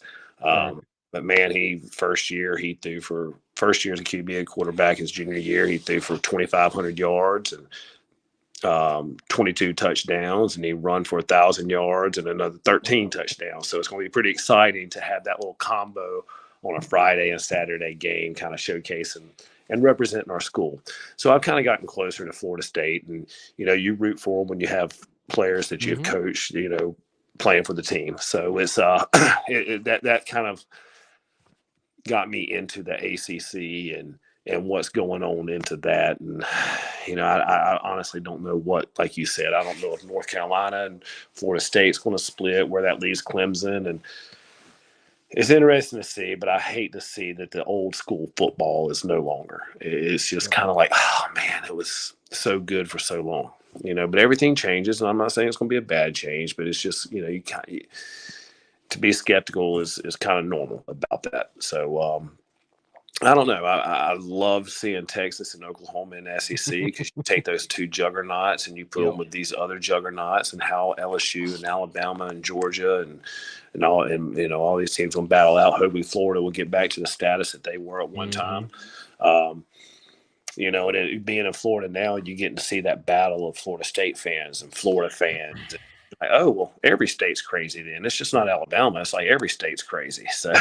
But man, first year as a QB quarterback, his junior year, he threw for 2,500 yards and 22 touchdowns, and he run for 1,000 yards and another 13 touchdowns. So it's going to be pretty exciting to have that little combo on a Friday and Saturday game, kind of showcasing and representing our school. So I've kind of gotten closer to Florida State, and you root for them when you have players that you've coached, playing for the team. So it's that kind of got me into the ACC and what's going on into that. And, I honestly don't know what, like you said, I don't know if North Carolina and Florida State's going to split, where that leaves Clemson. And It's interesting to see, but I hate to see that the old school football is no longer. It's just kind of like, oh man, it was so good for so long, But everything changes, and I'm not saying it's going to be a bad change, but it's just to be skeptical is kind of normal about that. So I don't know. I love seeing Texas and Oklahoma in SEC because you take those two juggernauts and you put them with these other juggernauts, and how LSU and Alabama and Georgia and all these teams will battle out. Hopefully, Florida will get back to the status that they were at one time. And being in Florida now, you're getting to see that battle of Florida State fans and Florida fans. Like, oh, well, every state's crazy then. It's just not Alabama. It's like every state's crazy. So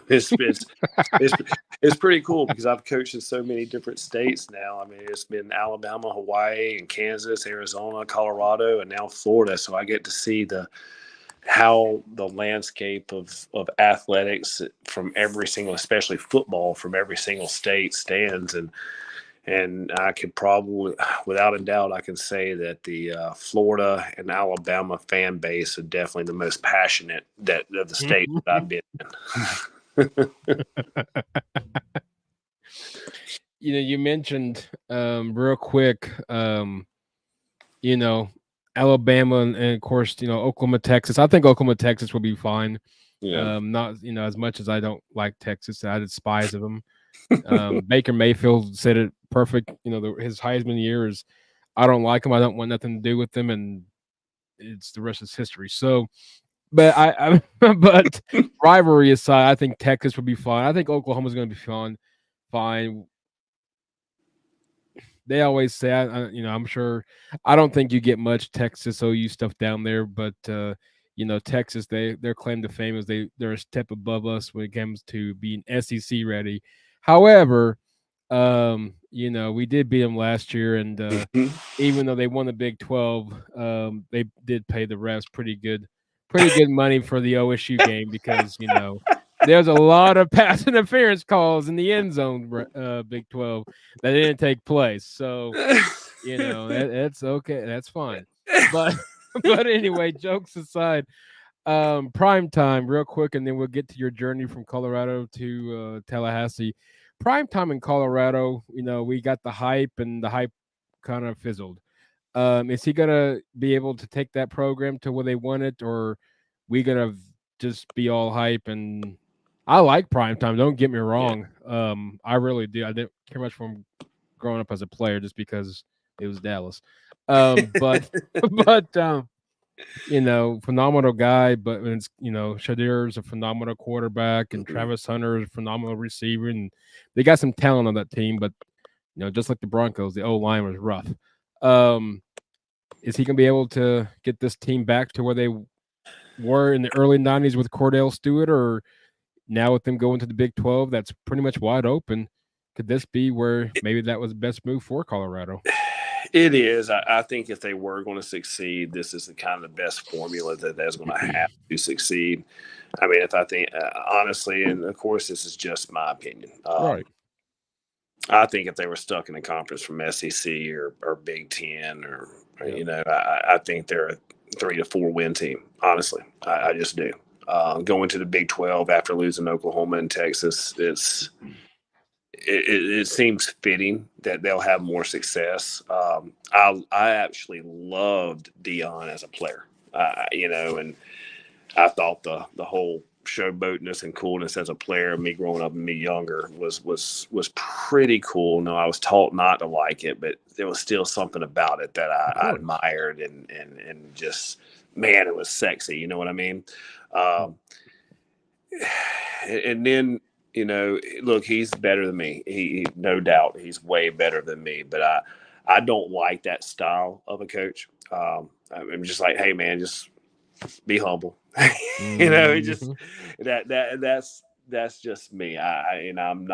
it's pretty cool because I've coached in so many different states now. I mean, it's been Alabama, Hawaii, and Kansas, Arizona, Colorado, and now Florida. So I get to see how the landscape of athletics from every single, especially football, from every single state stands. And I could probably, without a doubt, I can say that the Florida and Alabama fan base are definitely the most passionate of the state that I've been in. You mentioned real quick, Alabama and of course, Oklahoma, Texas. I think Oklahoma, Texas will be fine. Yeah. Not, as much as I don't like Texas, I despise of them. Baker Mayfield said it perfect. His Heisman year is, I don't like him. I don't want nothing to do with him, and it's the rest is history. So, but but rivalry aside, I think Texas will be fine. I think Oklahoma's going to be fine. They always say, I'm sure. I don't think you get much Texas OU stuff down there, but Texas, their claim to fame is they're a step above us when it comes to being SEC ready. However, we did beat them last year, and even though they won the Big 12, they did pay the refs pretty good money for the OSU game because there's a lot of pass interference calls in the end zone, Big 12, that didn't take place. So that's okay, that's fine. But anyway, jokes aside. Prime time, real quick, and then we'll get to your journey from Colorado to Tallahassee. Prime time in Colorado, we got the hype, and the hype kind of fizzled. Is he gonna be able to take that program to where they want it, or we gonna just be all hype? And I like prime time. Don't get me wrong. Yeah. I really do. I didn't care much for him growing up as a player, just because it was Dallas. But phenomenal guy, but it's, Shadir is a phenomenal quarterback, and Travis Hunter is a phenomenal receiver, and they got some talent on that team, but just like the Broncos, the O-line was rough. Is he going to be able to get this team back to where they were in the early 90s with Cordell Stewart, or now with them going to the Big 12, that's pretty much wide open? Could this be where maybe that was the best move for Colorado? It is. I think if they were going to succeed, this is the kind of the best formula that's going to have to succeed. I mean, honestly, and of course, this is just my opinion. Right. I think if they were stuck in a conference from SEC or Big Ten, I think they're a 3 to 4 win team. Honestly, I just do. Going to the Big 12 after losing Oklahoma and Texas, it seems fitting that they'll have more success. I actually loved Dion as a player, and I thought the whole showboatness and coolness as a player, me growing up and me younger, was pretty cool. No, I was taught not to like it, but there was still something about it that I admired and just, man, it was sexy. You know what I mean? And then, look, he's better than me. He no doubt, he's way better than me. But I don't like that style of a coach. I'm just like, hey, man, just be humble. Just that's just me. I'm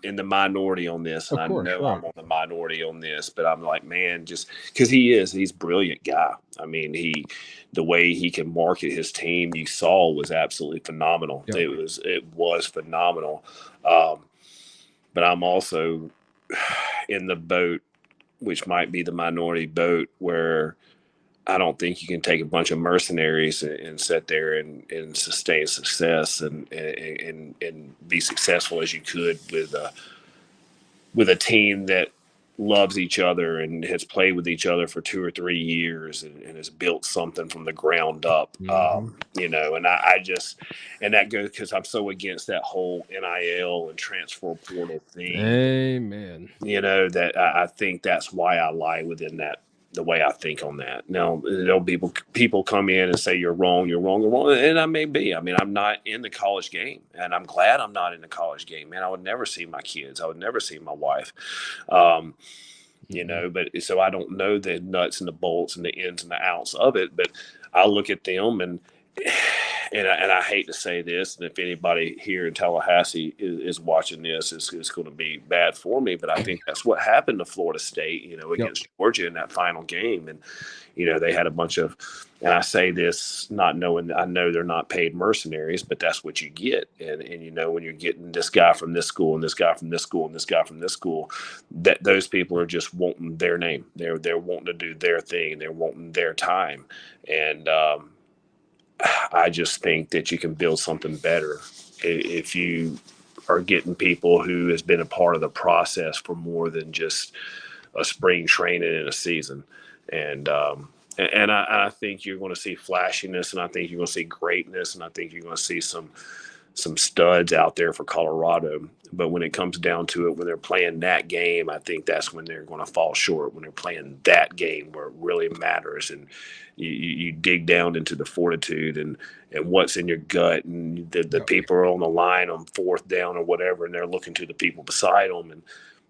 in the minority on this, and I know I'm on the minority on this, but I'm like, man, just because he's a brilliant guy. I mean, the way he can market his team, you saw, was absolutely phenomenal. Yep. It was phenomenal. But I'm also in the boat, which might be the minority boat, where I don't think you can take a bunch of mercenaries and sit there and sustain success and be successful as you could with a team that loves each other and has played with each other for 2 or 3 years and has built something from the ground up. You know, and I just, and that goes because I'm so against that whole NIL and transfer portal thing. Amen. You know, that I think that's why I lie within that, the way I think on that. Now, there'll be people come in and say you're wrong, and I may be. I mean, I'm not in the college game, and I'm glad I'm not in the college game. Man, I would never see my kids. I would never see my wife. You know, but so I don't know the nuts and the bolts and the ins and the outs of it. But I look at them and I hate to say this, and if anybody here in Tallahassee is watching this, it's going to be bad for me. But I think that's what happened to Florida State, you know, against Georgia in that final game. And, you know, they had a bunch of, and I say this not knowing, I know they're not paid mercenaries, but that's what you get. And you know, when you're getting this guy from this school and this guy from this school and this guy from this school, that those people are just wanting their name. They're wanting to do their thing. They're wanting their time. And, I just think that you can build something better if you are getting people who has been a part of the process for more than just a spring training and a season. And I think you're going to see flashiness, and I think you're going to see greatness, and I think you're going to see some studs out there for Colorado. But when it comes down to it, when they're playing that game, I think that's when they're going to fall short, when they're playing that game where it really matters. And you dig down into the fortitude and what's in your gut, and the people are on the line on fourth down or whatever, and they're looking to the people beside them, and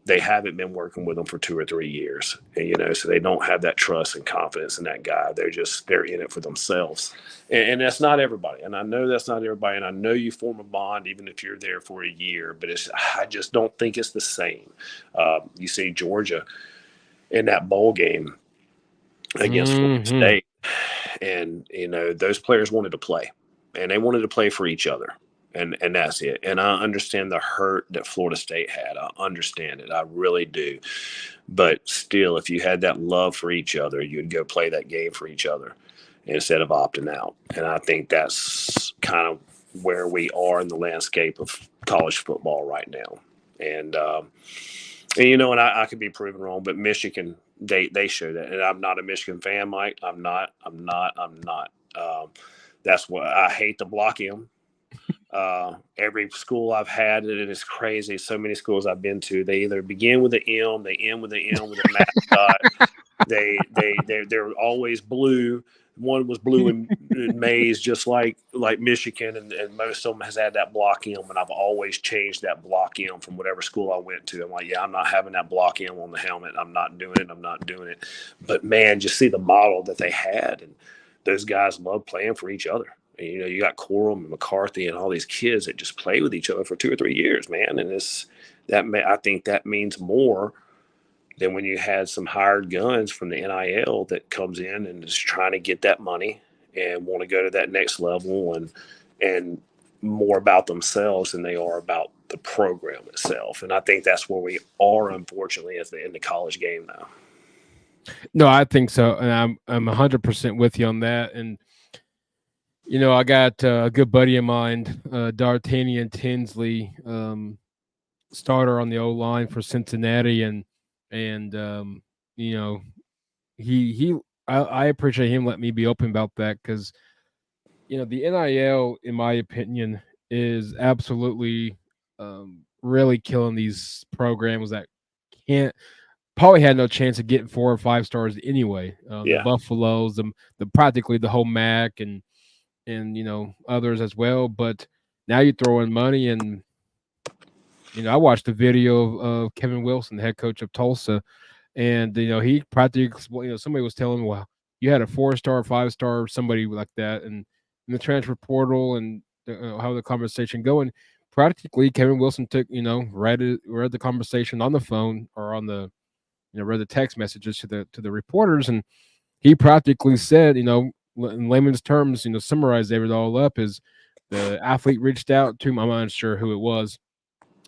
they haven't been working with them for 2 or 3 years. And, you know, so they don't have that trust and confidence in that guy. They're in it for themselves. And that's not everybody. And I know that's not everybody. And I know you form a bond even if you're there for a year, but I just don't think it's the same. You see Georgia in that bowl game against Florida State, and, you know, those players wanted to play, and they wanted to play for each other. And that's it. And I understand the hurt that Florida State had. I understand it. I really do. But still, if you had that love for each other, you'd go play that game for each other instead of opting out. And I think that's kind of where we are in the landscape of college football right now. And you know, and I could be proven wrong, but Michigan, they show that. And I'm not a Michigan fan, Mike. I'm not. That's what I hate to block him. Every school I've had, and it's crazy. So many schools I've been to, they either begin with the M, they end with the M with a mascot. They're always blue. One was blue and maize, just like Michigan, and most of them has had that block M. And I've always changed that block M from whatever school I went to. I'm like, yeah, I'm not having that block M on the helmet. I'm not doing it. But man, just see the model that they had, and those guys love playing for each other. And, you know, you got Corum and McCarthy and all these kids that just play with each other for 2 or 3 years, man. And I think that means more than when you had some hired guns from the NIL that comes in and is trying to get that money and want to go to that next level and more about themselves than they are about the program itself. And I think that's where we are, unfortunately, in the college game now. No, I think so, and I'm 100% with you on that. And you know, I got a good buddy of mine, D'Artagnan Tinsley, starter on the O line for Cincinnati, and you know, I appreciate him letting me be open about that, because you know, the NIL, in my opinion, is absolutely really killing these programs that probably had no chance of getting 4 or 5 stars anyway. The Buffaloes, the practically the whole MAC, and you know, others as well. But now you throw in money, and you know, I watched the video of Kevin Wilson, the head coach of Tulsa, and you know, he practically, you know, somebody was telling me, well, you had a 4-star, 5-star, somebody like that, and in the transfer portal, and how the conversation going. Practically, Kevin Wilson took, you know, read the conversation on the phone, or on the, you know, read the text messages to the reporters, and he practically said, you know, in layman's terms, you know, summarize it all up, is the athlete reached out to him. I'm not sure who it was.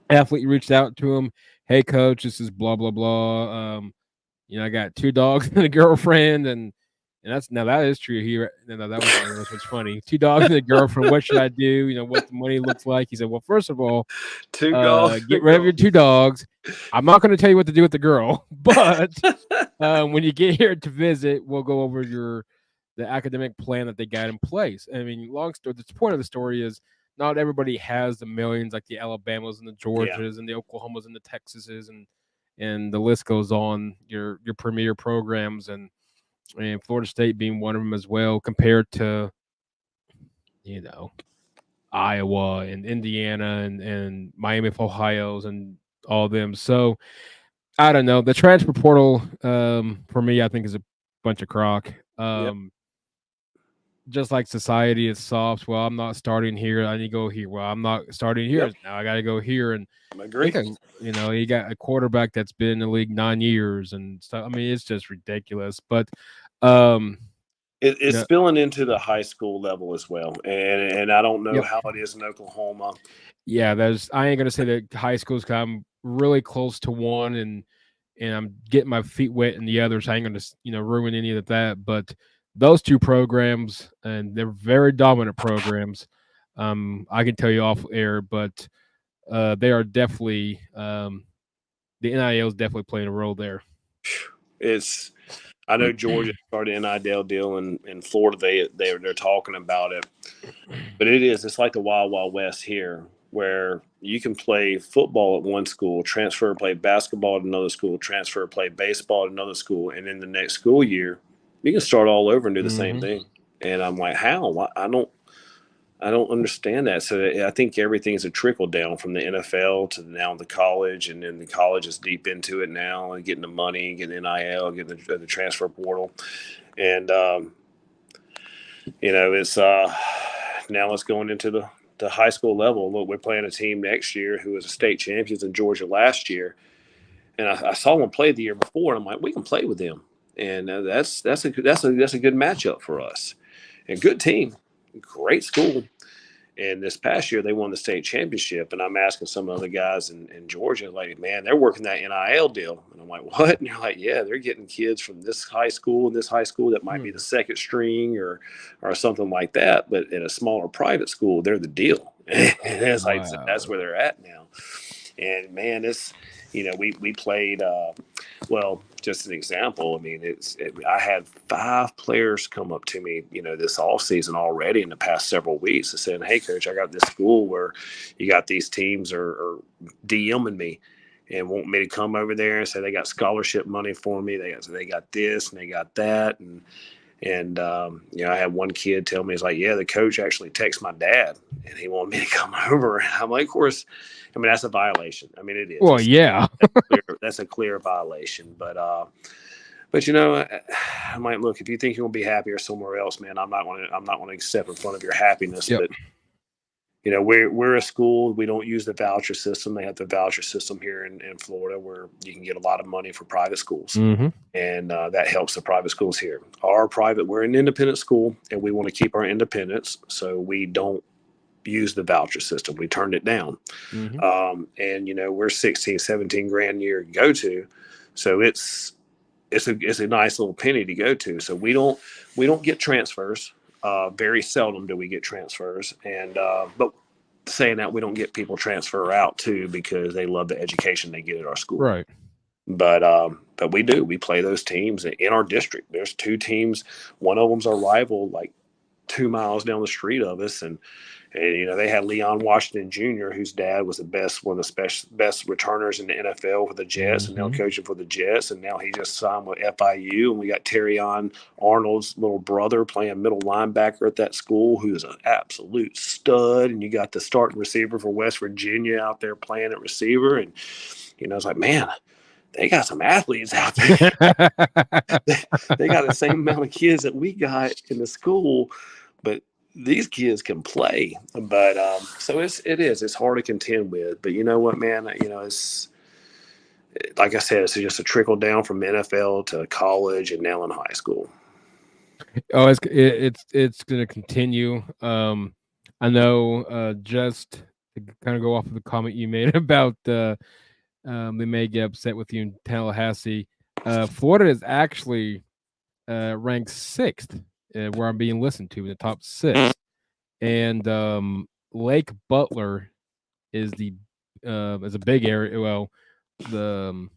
Athlete reached out to him. Hey, coach, this is blah, blah, blah. You know, I got 2 dogs and a girlfriend, and And that is true here. No, that's what's funny. 2 dogs and a girlfriend. What should I do? You know what the money looks like. He said, "Well, first of all, 2 dogs. get rid of your 2 dogs. I'm not going to tell you what to do with the girl, but when you get here to visit, we'll go over the academic plan that they got in place." I mean, long story. The point of the story is not everybody has the millions like the Alabamas and the Georgias and the Oklahomas and the Texases and the list goes on. Your premier programs and Florida State being one of them as well, compared to Iowa and Indiana and Miami of Ohio's and all of them. So I don't know. The transfer portal for me, I think, is a bunch of crock. Just like society is soft. Well, I'm not starting here. I need to go here. Well, I'm not starting here. Now I got to go here. And I agree. You got a quarterback that's been in the league 9 years and stuff. I mean, it's just ridiculous. But it's spilling into the high school level as well. And I don't know how it is in Oklahoma. Yeah, I ain't gonna say that high schools. Cause I'm really close to one, and I'm getting my feet wet in the others. I ain't gonna ruin any of that. But those 2 programs, and they're very dominant programs. I can tell you off air, but they are definitely the NIL is definitely playing a role there. I know Georgia started an NIL deal, and in Florida they're talking about it. But it's like the Wild Wild West here, where you can play football at one school, transfer, play basketball at another school, transfer, play baseball at another school, and in the next school year, you can start all over and do the same thing. And I'm like, how? I don't understand that. So I think everything's a trickle down from the NFL to now the college, and then the college is deep into it now and getting the money, getting NIL, getting the transfer portal. And, it's now it's going into the high school level. Look, we're playing a team next year who was a state champions in Georgia last year. And I saw them play the year before, and I'm like, we can play with them. And that's a good matchup for us. And good team, great school. And this past year, they won the state championship. And I'm asking some other guys in Georgia, like, man, they're working that NIL deal. And I'm like, what? And they're like, yeah, they're getting kids from this high school and this high school that might be the second string or something like that. But in a smaller private school, they're the deal. And it's like, that's where they're at now. And, man, we played just an example. I mean, I had 5 players come up to me, this offseason already in the past several weeks and saying, hey, coach, I got this school where you got these teams are DMing me and want me to come over there and say they got scholarship money for me. They got this and they got that. And I had one kid tell me, he's like, yeah, the coach actually texted my dad and he wanted me to come over. And I'm like, of course, that's a violation. I mean, it is. Well, yeah, that's a clear violation. But I might look, if you think you're gonna be happier somewhere else, man, I'm not gonna accept in front of your happiness. Yep. But we're a school. We don't use the voucher system. They have the voucher system here in Florida where you can get a lot of money for private schools. And that helps the private schools here. We're an independent school and we want to keep our independence. So we don't use the voucher system. We turned it down. We're 16, 17 grand a year to go to. So it's a nice little penny to go to. So we don't get transfers. Very seldom do we get transfers. And but saying that, we don't get people transfer out too because they love the education they get at our school. Right. But we do. We play those teams in our district. There's 2 teams. One of them's our rival, like 2 miles down the street of us, and they had Leon Washington Jr., whose dad was one of the best returners in the NFL for the Jets, and now coaching for the Jets, and now he just signed with FIU. And we got Terrion Arnold's little brother playing middle linebacker at that school, who's an absolute stud. And you got the starting receiver for West Virginia out there playing at receiver, and I was like, man, they got some athletes out there. they got the same amount of kids that we got in the school, but these kids can play. But so it's hard to contend with. But you know what, man? It's like I said, it's just a trickle down from NFL to college and now in high school. Oh, it's going to continue. I know. Just to kind of go off of the comment you made about they may get upset with you in Tallahassee. Florida is actually ranked 6th, where I'm being listened to in the top 6. And Lake Butler is a big area. Well, the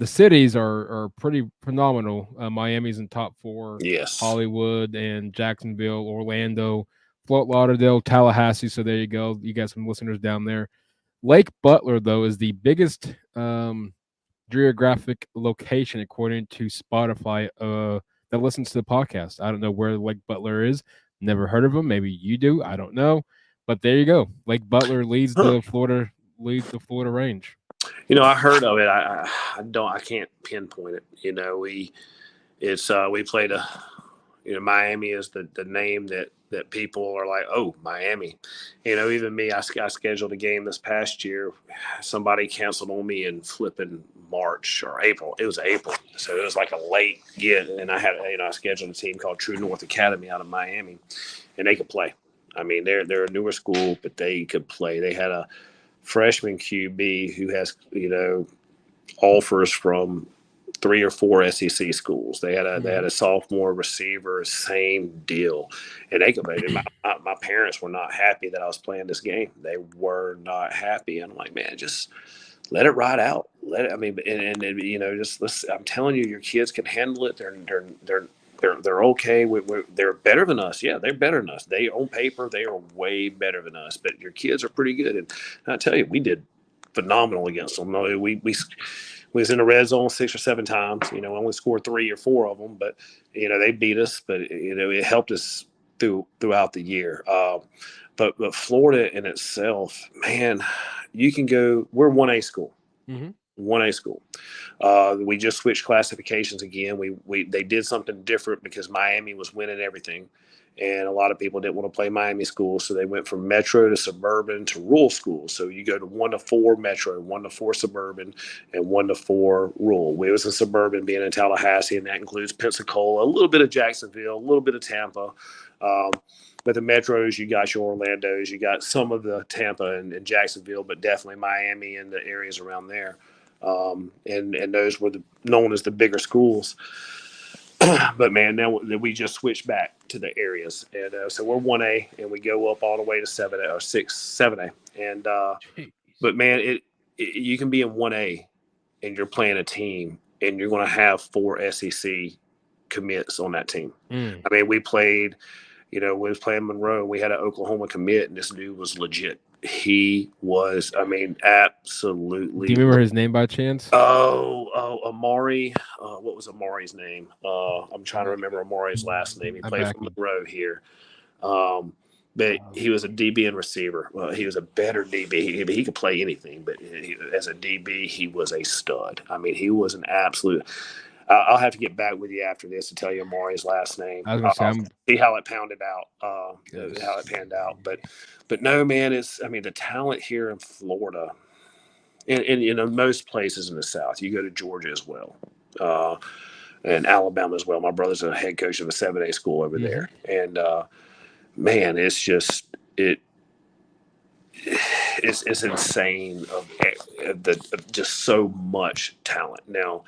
cities are pretty phenomenal. Miami's in top 4. Yes. Hollywood and Jacksonville, Orlando, Fort Lauderdale, Tallahassee. So there you go. You got some listeners down there. Lake Butler, though, is the biggest geographic location according to Spotify that listens to the podcast. I don't know where Lake Butler is. Never heard of him. Maybe you do. I don't know. But there you go. Lake Butler leads the Florida range. I heard of it. I can't pinpoint it. We played Miami is the name that people are like, oh, Miami. Even me, I scheduled a game this past year. Somebody canceled on me in flipping March or April. It was April. So it was like a late get. And I had, I scheduled a team called True North Academy out of Miami, and they could play. I mean, they're a newer school, but they could play. They had a freshman QB who has, offers from 3 or 4 SEC schools. They had a sophomore receiver, same deal, and they could. My parents were not happy that I was playing this game. They were not happy, and I'm like, man, just let it ride out. I'm telling you, your kids can handle it. They're okay. They're better than us. Yeah, they're better than us. They on paper they are way better than us. But your kids are pretty good, and I tell you, we did phenomenal against them. We was in the red zone 6 or 7 times. Only scored 3 or 4 of them, but they beat us. But it helped us throughout the year. But Florida in itself, man, you can go. We're 1A school. Mm-hmm. 1A school. We just switched classifications again. They did something different because Miami was winning everything, and a lot of people didn't want to play Miami schools, so they went from metro to suburban to rural schools. So you go to 1 to 4 metro, 1 to 4 suburban, and 1 to 4 rural. We was in suburban, being in Tallahassee, and that includes Pensacola, a little bit of Jacksonville, a little bit of Tampa. But the metros, you got your Orlandos, you got some of the Tampa and Jacksonville, but definitely Miami and the areas around there. And those were known as the bigger schools. But man, now we just switched back to the areas, and so we're 1A, and we go up all the way to 7A or 7A. And but man, you can be in 1A, and you're playing a team, and you're going to have 4 SEC commits on that team. I mean, we played. We was playing Monroe. We had an Oklahoma commit, and this dude was legit. He was, absolutely. Do you remember his name by chance? Oh, Amari. What was Amari's name? I'm trying to remember Amari's last name. He played for Monroe here. But he was a DB and receiver. He was a better DB. He could play anything, but as a DB, he was a stud. I mean, he was an absolute. I'll have to get back with you after this to tell you Amari's last name. I was gonna say, see how it pounded out, how it panned out. But no, man, the talent here in Florida, and most places in the South. You go to Georgia as well, and Alabama as well. My brother's a head coach of a 7A school over there, and man, it's just it's insane of just so much talent now.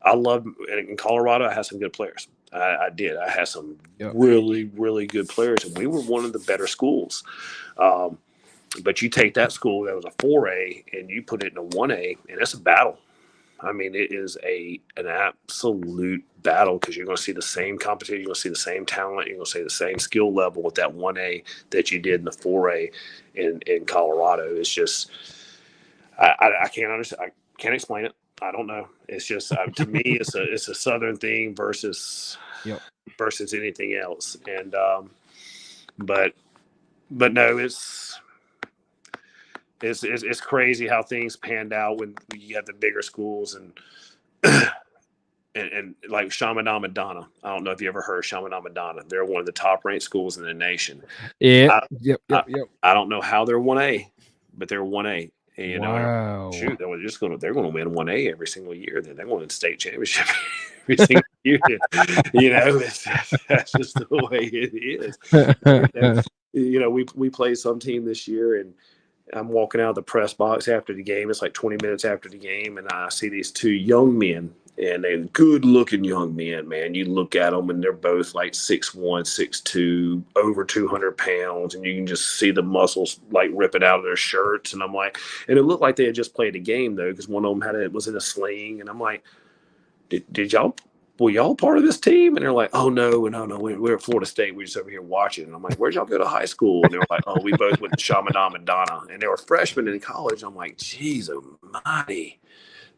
I love in Colorado. I had some good players. I did. I had some really, really good players, and we were one of the better schools. But you take that school that was a 4A and you put it in a 1A, and it's a battle. I mean, it is an absolute battle because you're going to see the same competition, you're going to see the same talent, you're going to see the same skill level with that 1A that you did in the 4A in Colorado. It's just I can't understand. I can't explain it. I don't know. It's just to me, it's a Southern thing versus anything else. And but no, it's crazy how things panned out when you have the bigger schools and like Chaminade-Madonna. I don't know if you ever heard of Chaminade-Madonna. They're one of the top ranked schools in the nation. Yeah. I don't know how they're 1A, but they're 1A. And, wow. Shoot, they're going to win 1A every single year. Then they're going to win state championship every single year. That's just the way it is. We played some team this year, and I'm walking out of the press box after the game. It's like 20 minutes after the game, and I see these 2 young men, and they're good-looking young men, man. You look at them, and they're both like 6'1", 6'2", over 200 pounds, and you can just see the muscles like ripping out of their shirts. And I'm like, and it looked like they had just played a game though, because one of them was in a sling, and I'm like, did y'all? Were y'all part of this team? And they're like, oh, no, we're at Florida State. We're just over here watching. And I'm like, where'd y'all go to high school? And they were like, oh, we both went to Chaminade and Donna. And they were freshmen in college. I'm like, geez, almighty.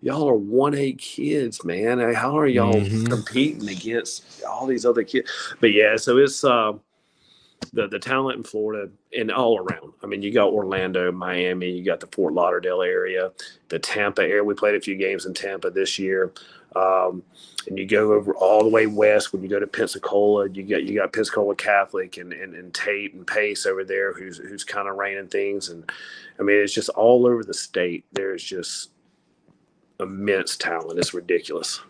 Y'all are 1A kids, man. How are y'all competing against all these other kids? But, yeah, so it's the talent in Florida and all around. I mean, you got Orlando, Miami. You got the Fort Lauderdale area, the Tampa area. We played a few games in Tampa this year. And you go over all the way west when you go to Pensacola. You got Pensacola Catholic and Tate and Pace over there who's kind of reining things. And I mean, it's just all over the state. There's just immense talent. It's ridiculous.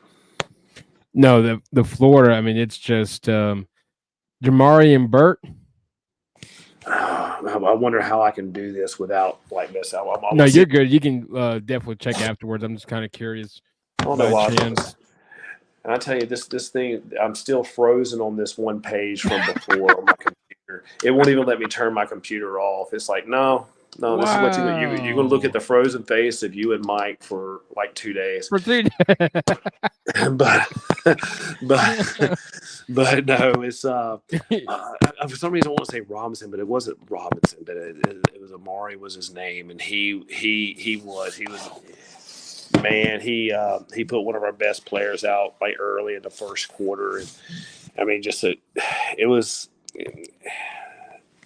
No, the Florida. I mean, it's just Jamari and Burt. I wonder how I can do this without like this. No, you're good. You can definitely check afterwards. I'm just kind of curious. I don't know why. And I tell you, this thing, I'm still frozen on this one page from before on my computer. It won't even let me turn my computer off. It's like, no, this is what you're going to look at the frozen face of you and Mike for like 2 days. For 3 days. but no, it's for some reason I want to say Robinson, but it wasn't Robinson, but it was Amari was his name, and he was. Man, he put one of our best players out like early in the first quarter, and I mean,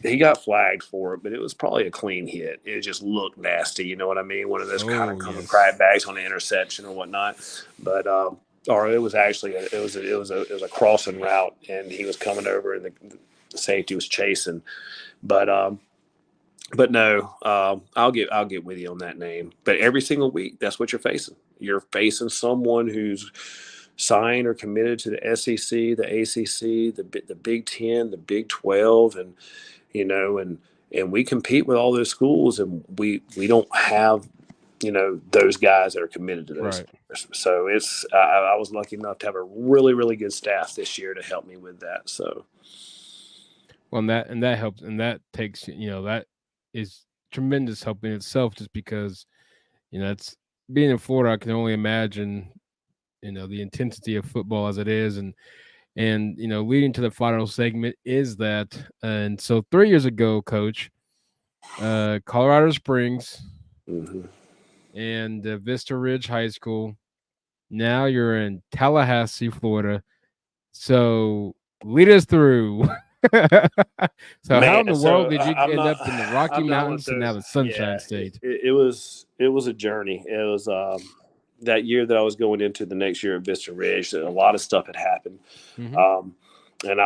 he got flagged for it, but it was probably a clean hit. It just looked nasty, you know what I mean? One of those kind of crab bags on the interception or whatnot. But or it was actually it was a crossing route, and he was coming over, and the safety was chasing, But no, I'll get with you on that name. But every single week, that's what you're facing. You're facing someone who's signed or committed to the SEC, the ACC, the Big 10, the Big 12, and and we compete with all those schools, and we don't have those guys that are committed to those. Right. So it's I was lucky enough to have a really, really good staff this year to help me with that. So well, and that helps, and that takes that is tremendous help in itself, just because it's being in Florida. I can only imagine the intensity of football as it is, and leading to the final segment is that. And so 3 years ago, Coach, Colorado Springs and Vista Ridge High School. Now you're in Tallahassee, Florida. So lead us through. So how in the world did you end up in the Rocky Mountains and now the Sunshine State? It was a journey. It was that year that I was going into the next year at Vista Ridge. A lot of stuff had happened, and I'm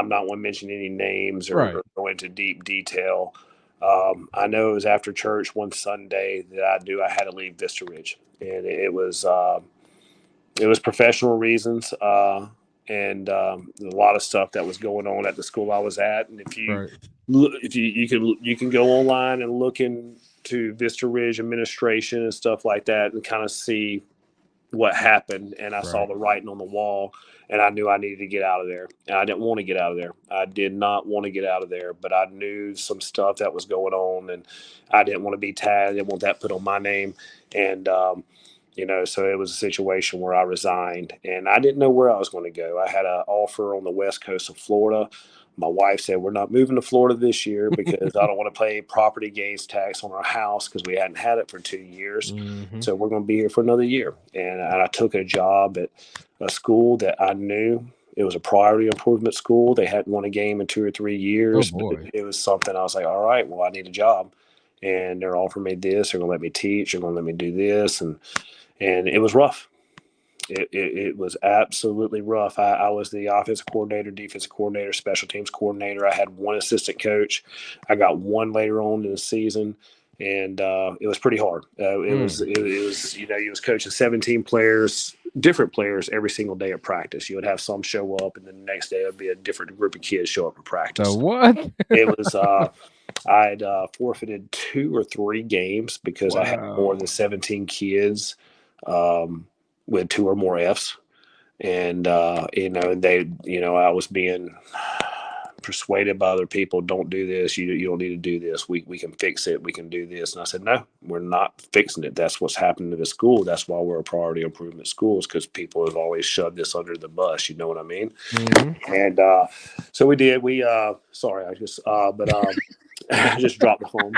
not going to mention any names or go into deep detail. I know it was after church one Sunday that I knew I had to leave Vista Ridge, and it was professional reasons. And a lot of stuff that was going on at the school I was at. And if you can go online and look into Vista Ridge administration and stuff like that and kind of see what happened. And I saw the writing on the wall, and I knew I needed to get out of there. And I didn't want to get out of there. I did not want to get out of there, but I knew some stuff that was going on, and I didn't want to be tagged. I didn't want that put on my name. And, so it was a situation where I resigned, and I didn't know where I was going to go. I had an offer on the west coast of Florida. My wife said, we're not moving to Florida this year because I don't want to pay property gains tax on our house because we hadn't had it for 2 years. So we're going to be here for another year. And I took a job at a school that I knew it was a priority improvement school. They hadn't won a game in 2 or 3 years. Oh, but it was something I was like, all right, well, I need a job. And they're offering me this. They're going to let me teach. They're going to let me do this. And it was rough. It was absolutely rough. I was the offensive coordinator, defensive coordinator, special teams coordinator. I had one assistant coach. I got one later on in the season, and it was pretty hard. It was he was coaching 17 players, different players every single day at practice. You would have some show up, and then the next day it would be a different group of kids show up at practice. So what? It was I had forfeited 2 or 3 games because I had more than 17 kids with 2 or more Fs. And, I was being persuaded by other people, don't do this. You don't need to do this. We can fix it. We can do this. And I said, no, we're not fixing it. That's what's happened to the school. That's why we're a priority improvement schools, because people have always shoved this under the bus. You know what I mean? Mm-hmm. And so we did. Sorry, I just dropped the phone.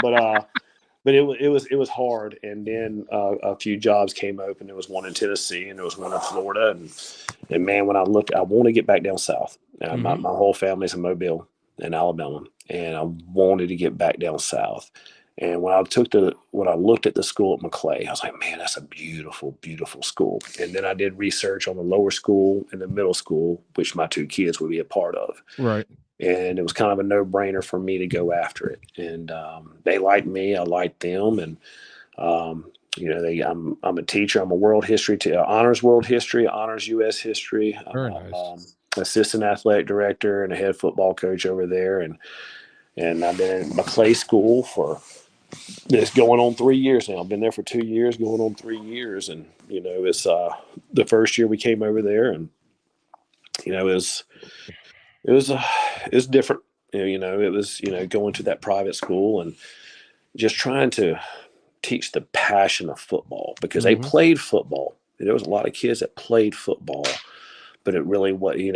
But it was hard. And then a few jobs came open. There was one in Tennessee and there was one in Florida. And man, when I looked, I want to get back down south. My whole family's in Mobile in Alabama, and I wanted to get back down south. And when I looked at the school at MaClay, I was like, man, that's a beautiful, beautiful school. And then I did research on the lower school and the middle school, which my two kids would be a part of. Right. And it was kind of a no-brainer for me to go after it. And they liked me, I liked them, and I'm a teacher. I'm a world history, honors world history, honors U.S. history. Very nice. Assistant athletic director and a head football coach over there, and I've been in MaClay school for this going on 3 years now. I've been there for 2 years, going on 3 years, and it's the first year we came over there, and it was different. It was going to that private school and just trying to teach the passion of football, because they played football. There was a lot of kids that played football, but it really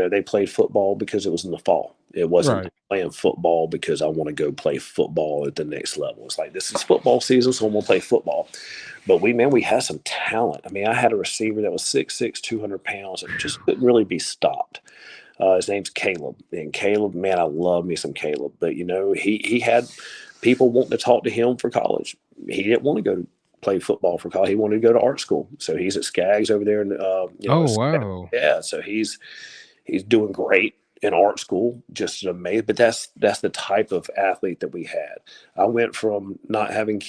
they played football because it was in the fall. It wasn't playing football because I want to go play football at the next level. It's like, this is football season, so I'm going to play football. But we had some talent. I mean, I had a receiver that was 6'6", 200 pounds, and just couldn't really be stopped. His name's Caleb. And Caleb, man, I love me some Caleb. But, he had people wanting to talk to him for college. He didn't want to go to play football for college. He wanted to go to art school. So he's at Skaggs over there. Wow. Yeah, so he's doing great in art school, just amazing. But that's the type of athlete that we had. I went from not having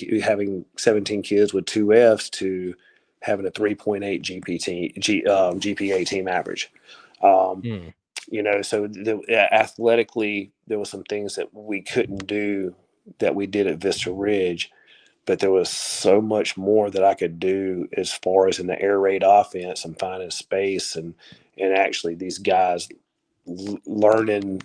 17 kids with 2 Fs to having a 3.8 GPA team average. So athletically, there was some things that we couldn't do that we did at Vista Ridge, but there was so much more that I could do as far as in the air raid offense and finding space and actually these guys learning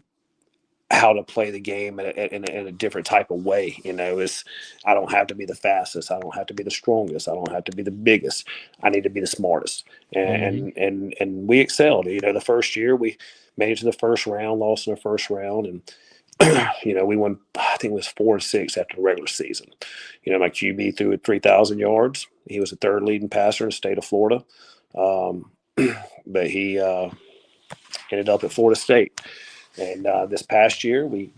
how to play the game in a different type of way. I don't have to be the fastest. I don't have to be the strongest. I don't have to be the biggest. I need to be the smartest. And we excelled. The first year we made it to the first round, lost in the first round, and we won, I think it was 4-6 after the regular season. My QB threw at 3,000 yards. He was the third leading passer in the state of Florida. But he ended up at Florida State. And this past year, we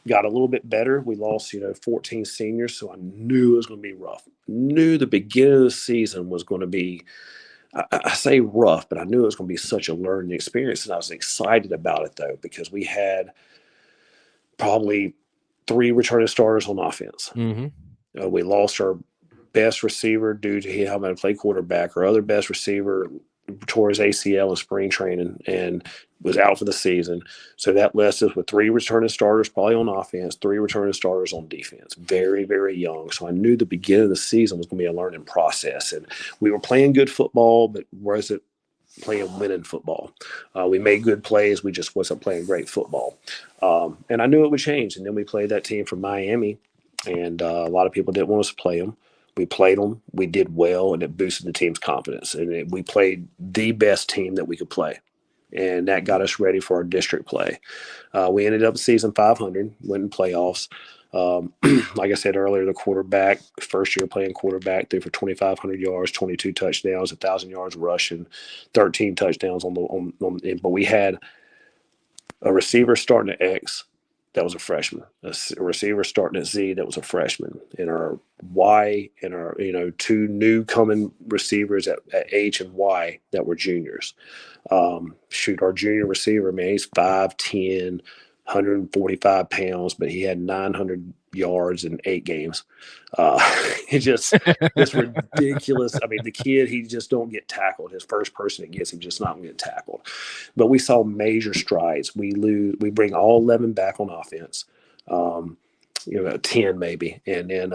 got a little bit better. We lost, 14 seniors, so I knew it was going to be rough. Knew the beginning of the season was going to be, I say rough, but I knew it was going to be such a learning experience. And I was excited about it, though, because we had probably 3 returning starters on offense. We lost our best receiver due to him having to play quarterback. Our other best receiver tore his ACL in spring training and was out for the season. So that left us with 3 returning starters probably on offense, 3 returning starters on defense. Very, very young. So I knew the beginning of the season was going to be a learning process. And we were playing good football, but wasn't playing winning football. We made good plays. We just wasn't playing great football. And I knew it would change. And then we played that team from Miami, and a lot of people didn't want us to play them. We played them. We did well, and it boosted the team's confidence. And we played the best team that we could play, and that got us ready for our district play. We ended up the season 500, went in playoffs. Like I said earlier, the quarterback, first year playing quarterback, threw for 2,500 yards, 22 touchdowns, 1,000 yards rushing, 13 touchdowns but we had a receiver starting at X that was a freshman, a receiver starting at Z that was a freshman, and our Y and our 2 new coming receivers at H and Y that were juniors. Our junior receiver, man, he's 5'10", 145 pounds, but he had 900 yards in 8 games. It's just ridiculous. I mean, the kid, he just don't get tackled. His first person that gets him just not going to get tackled. But we saw major strides. We bring all 11 back on offense. 10 maybe. And then,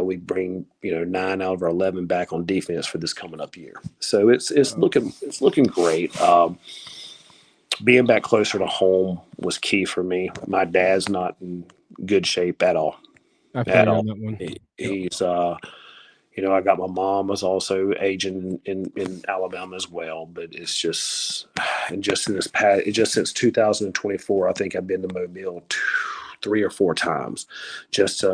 we bring, 9 out of our 11 back on defense for this coming up year. So it's looking great. Being back closer to home was key for me. My dad's not in good shape at all. I feel you on that one. He's, I got my mom was also aging in Alabama as well, but it's just, and just in this past, just since 2024, I think I've been to Mobile 3 or 4 times. Just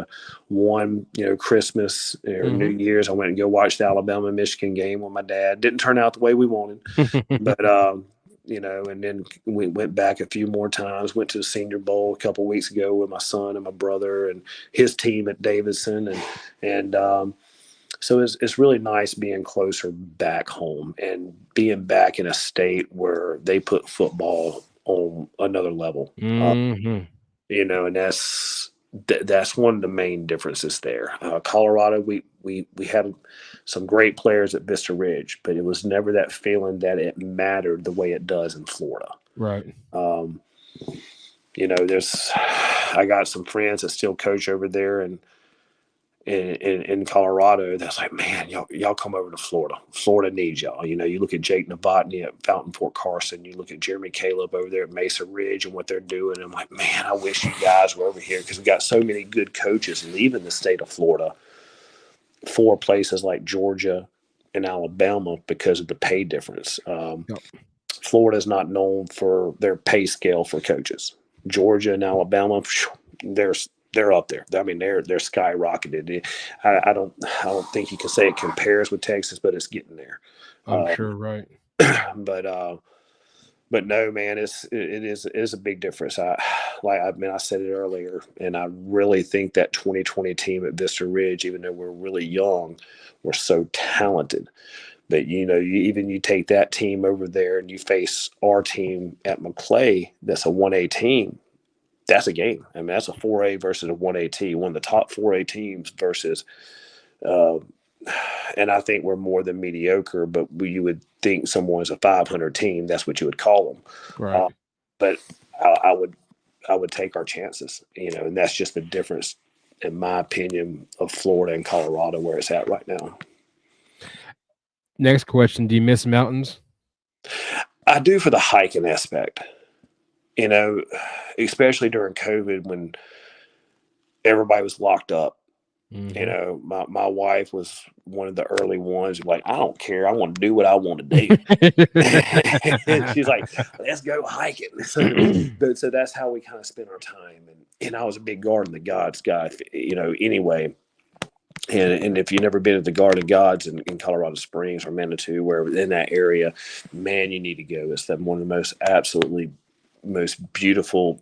one, Christmas or New Year's, I went and go watch the Alabama-Michigan game with my dad. Didn't turn out the way we wanted, but and then we went back a few more times. Went to the Senior Bowl a couple weeks ago with my son and my brother and his team at Davidson, and so it's really nice being closer back home and being back in a state where they put football on another level. And that's one of the main differences there. Colorado, we had some great players at Vista Ridge, but it was never that feeling that it mattered the way it does in Florida. Right. I got some friends that still coach over there and in Colorado. That's like, man, y'all come over to Florida. Florida needs y'all. You look at Jake Novotny at Fountain Fort Carson. You look at Jeremy Caleb over there at Mesa Ridge and what they're doing. I'm like, man, I wish you guys were over here because we got so many good coaches leaving the state of Florida for places like Georgia and Alabama because of the pay difference. Florida is not known for their pay scale for coaches. Georgia and Alabama, they're up there. I mean, they're skyrocketed. I don't think you can say it compares with Texas, but it's getting there. I'm sure, right? But no, man, it is a big difference. I said it earlier, and I really think that 2020 team at Vista Ridge, even though we're really young, we're so talented. But you take that team over there and you face our team at MaClay, that's a 1A team. That's a game. I mean, that's a 4A versus a 1A team, one of the top 4A teams versus, and I think we're more than mediocre, but you would think someone's a 500 team. That's what you would call them. Right. But I would take our chances, and that's just the difference, in my opinion, of Florida and Colorado where it's at right now. Next question. Do you miss mountains? I do for the hiking aspect. Especially during COVID when everybody was locked up. My wife was one of the early ones like, I don't care. I want to do what I want to do. And she's like, let's go hiking. So that's how we kind of spend our time. And I was a big Garden of Gods guy, anyway. And if you've never been to the Garden of Gods in Colorado Springs or Manitou, where in that area, man, you need to go. It's one of the most beautiful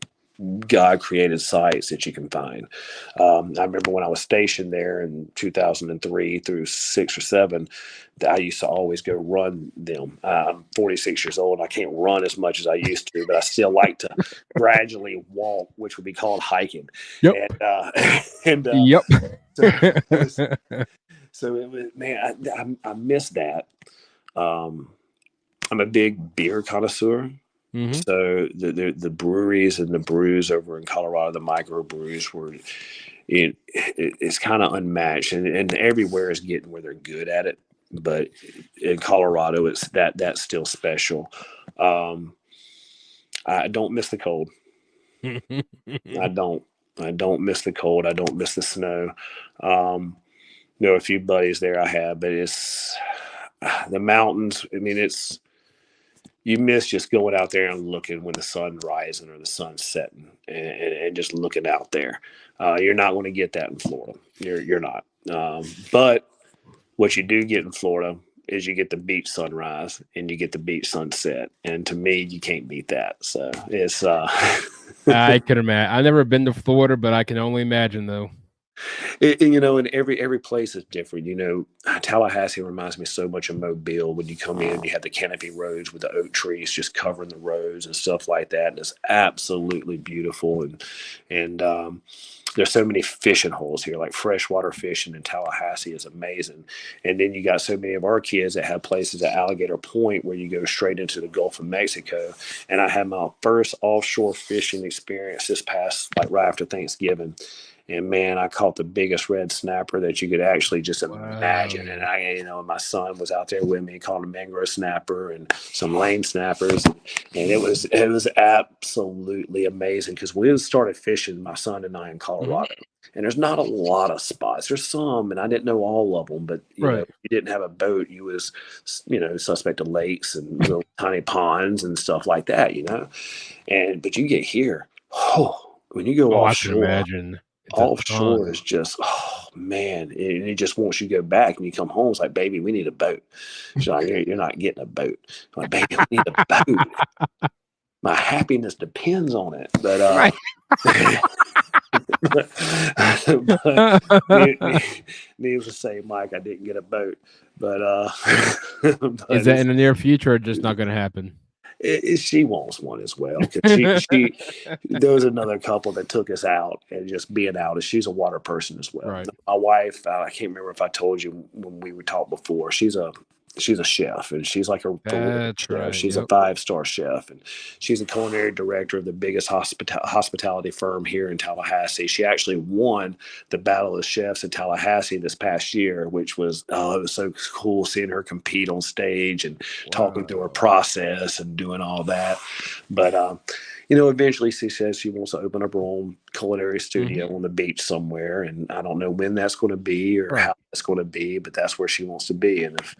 God-created sites that you can find. I remember when I was stationed there in 2003 through 6 or 7, I used to always go run them. I'm 46 years old. I can't run as much as I used to, but I still like to gradually walk, which would be called hiking. Yep. Yep. So it was, man, I miss that. I'm a big beer connoisseur. So the breweries and the brews over in Colorado, the microbrews, were it's kind of unmatched, and everywhere is getting where they're good at it. But in Colorado, it's that's still special. I don't miss the cold. I don't miss the cold. I don't miss the snow. A few buddies there I have, but it's the mountains. I mean, you miss just going out there and looking when the sun's rising or the sun's setting and just looking out there. You're not going to get that in Florida. You're not. But what you do get in Florida is you get the beach sunrise and you get the beach sunset. And to me, you can't beat that. So it's I can imagine. I've never been to Florida, but I can only imagine though. And every place is different. Tallahassee reminds me so much of Mobile. When you come in, you have the canopy roads with the oak trees just covering the roads and stuff like that. And it's absolutely beautiful. And there's so many fishing holes here, like freshwater fishing in Tallahassee is amazing. And then you got so many of our kids that have places at Alligator Point where you go straight into the Gulf of Mexico. And I had my first offshore fishing experience this past, right after Thanksgiving. And man, I caught the biggest red snapper that you could actually just imagine. Wow. And my son was out there with me. He caught a mangrove snapper and some lane snappers, and it was absolutely amazing because we started fishing, my son and I, in Colorado. And there's not a lot of spots. There's some, and I didn't know all of them. But you know, you didn't have a boat. You was, suspect of lakes and little tiny ponds and stuff like that. But you get here, when you go offshore, I can imagine. Offshore is just, oh man, it just wants you to go back, and you come home. It's like, baby, we need a boat. She's like, you're not getting a boat. I'm like, baby, we need a boat. My happiness depends on it. But needless to say, Mike, I didn't get a boat. But is that in the near future or just not going to happen? She wants one as well. She there was another couple that took us out, and just being out, she's a water person as well. Right. My wife, I can't remember if I told you when we were talked before. She's a chef, and she's like she's a 5-star chef, and she's a culinary director of the biggest hospitality firm here in Tallahassee. She actually won the Battle of the Chefs in Tallahassee this past year, which was it was so cool seeing her compete on stage and talking through her process and doing all that. But eventually she says she wants to open up her own culinary studio on the beach somewhere, and I don't know when that's going to be or how that's going to be, but that's where she wants to be. And if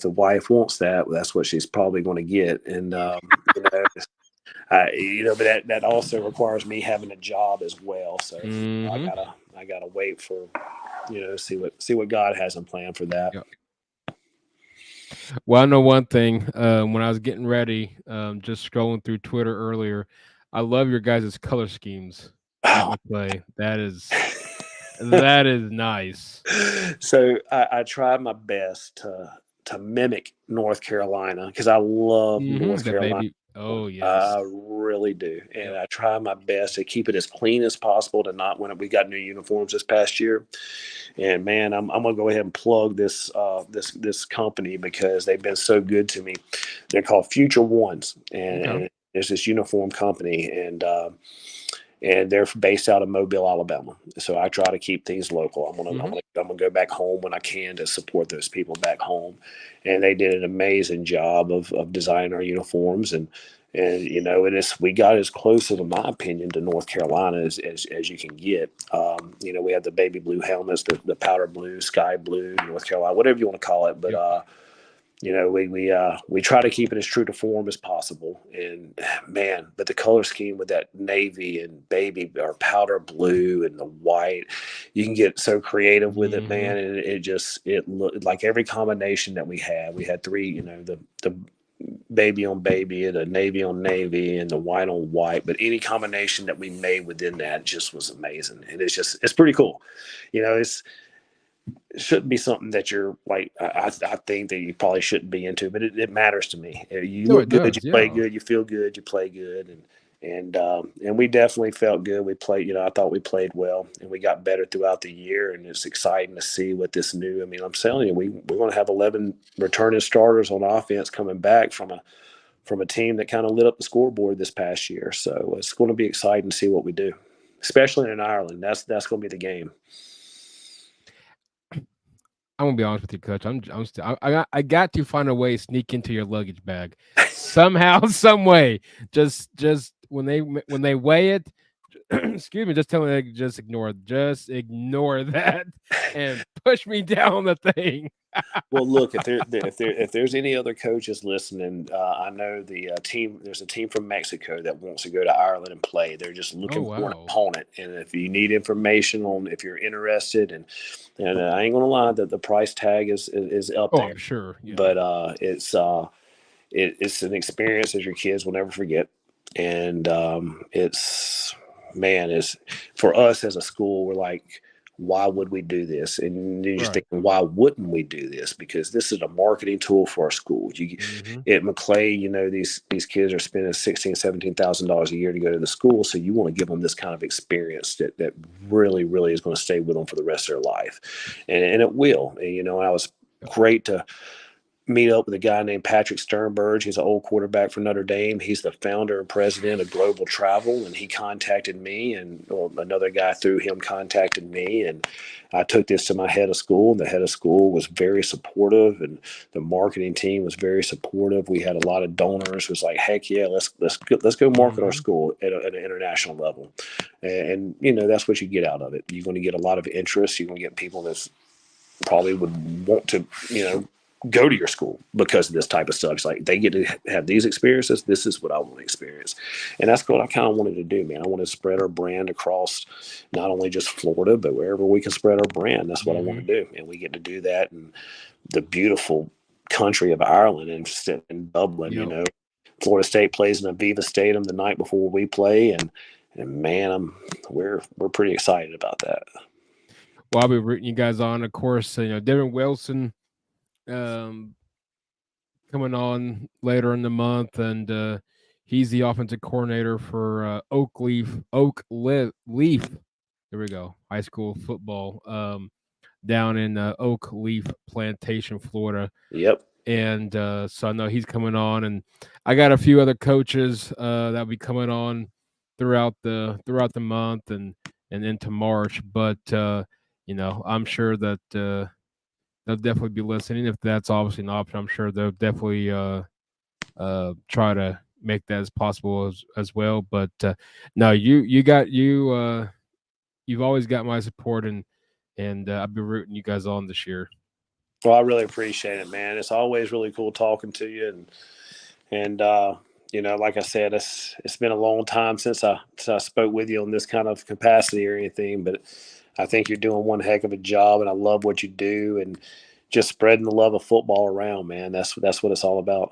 the wife wants that, well, that's what she's probably going to get. And but that also requires me having a job as well. So I gotta wait for see what God has in plan for that. Yep. Well, I know one thing. When I was getting ready, just scrolling through Twitter earlier, I love your guys' color schemes. MaClay. That is nice. So I tried my best to mimic North Carolina because I love North Carolina. Baby. Oh yes, I really do, and I try my best to keep it as clean as possible. To not when we got new uniforms this past year, and man, I'm gonna go ahead and plug this company because they've been so good to me. They're called Future Ones, and there's this uniform company, and they're based out of Mobile, Alabama. So I try to keep things local. I'm gonna go back home when I can to support those people back home. And they did an amazing job of designing our uniforms, and we got as close, in my opinion, to North Carolina as you can get. We have the baby blue helmets, the powder blue, sky blue, North Carolina, whatever you want to call it, but. We try to keep it as true to form as possible, and man, but the color scheme with that navy and baby or powder blue and the white, you can get so creative with it, man. And it looked like every combination that we had 3, the baby on baby and the navy on navy and the white on white, but any combination that we made within that just was amazing. And it's pretty cool. It shouldn't be something that you're like, I think that you probably shouldn't be into, but it matters to me. You look good, you play good, you feel good, you play good. And we definitely felt good. We played, I thought we played well, and we got better throughout the year. And it's exciting to see what this new, I'm telling you, we're going to have 11 returning starters on offense coming back from a team that kind of lit up the scoreboard this past year. So it's going to be exciting to see what we do, especially in Ireland. That's going to be the game. I'm gonna be honest with you, Coach. I'm still. I got to find a way to sneak into your luggage bag somehow, some way. Just when they weigh it, excuse me. Just tell me, just ignore that and push me down the thing. Well, look, if there's any other coaches listening, I know the team. There's a team from Mexico that wants to go to Ireland and play. They're just looking for an opponent, and if you need information on if you're interested, and I ain't gonna lie that the price tag is up there. I'm sure, yeah. But it's an experience that your kids will never forget, and it's for us as a school, we're like, why would we do this? And you're just thinking, why wouldn't we do this? Because this is a marketing tool for our school. At MaClay, these kids are spending $16,000, $17,000 a year to go to the school. So you want to give them this kind of experience that really, really is going to stay with them for the rest of their life. And it will. And, I was great to meet up with a guy named Patrick Sternberg. He's an old quarterback for Notre Dame. He's the founder and president of Global Travel, and he contacted me, and another guy through him contacted me, and I took this to my head of school, and the head of school was very supportive, and the marketing team was very supportive. We had a lot of donors. It was like, heck yeah, let's go market our school at an international level, and that's what you get out of it. You're going to get a lot of interest. You're going to get people that's probably would want to go to your school because of this type of stuff. It's like they get to have these experiences. This is what I want to experience. And that's what I kind of wanted to do, man. I want to spread our brand across not only just Florida, but wherever we can spread our brand. That's what I want to do. And we get to do that in the beautiful country of Ireland and in Dublin. Florida State plays in Aviva Stadium the night before we play. And man, we're pretty excited about that. Well, I'll be rooting you guys on. Of course, Devin Wilson coming on later in the month, and he's the offensive coordinator for Oak Leaf. There we go. High school football down in Oak Leaf Plantation, Florida. Yep. And so I know he's coming on, and I got a few other coaches that'll be coming on throughout the month and into March, but I'm sure that they'll definitely be listening. If that's obviously an option, I'm sure they'll definitely try to make that as possible as well. But no, you've always got my support, and I've been rooting you guys on this year. Well, I really appreciate it, man. It's always really cool talking to you, and like I said, it's been a long time since I spoke with you on this kind of capacity or anything, but I think you're doing one heck of a job, and I love what you do, and just spreading the love of football around, man. That's what it's all about.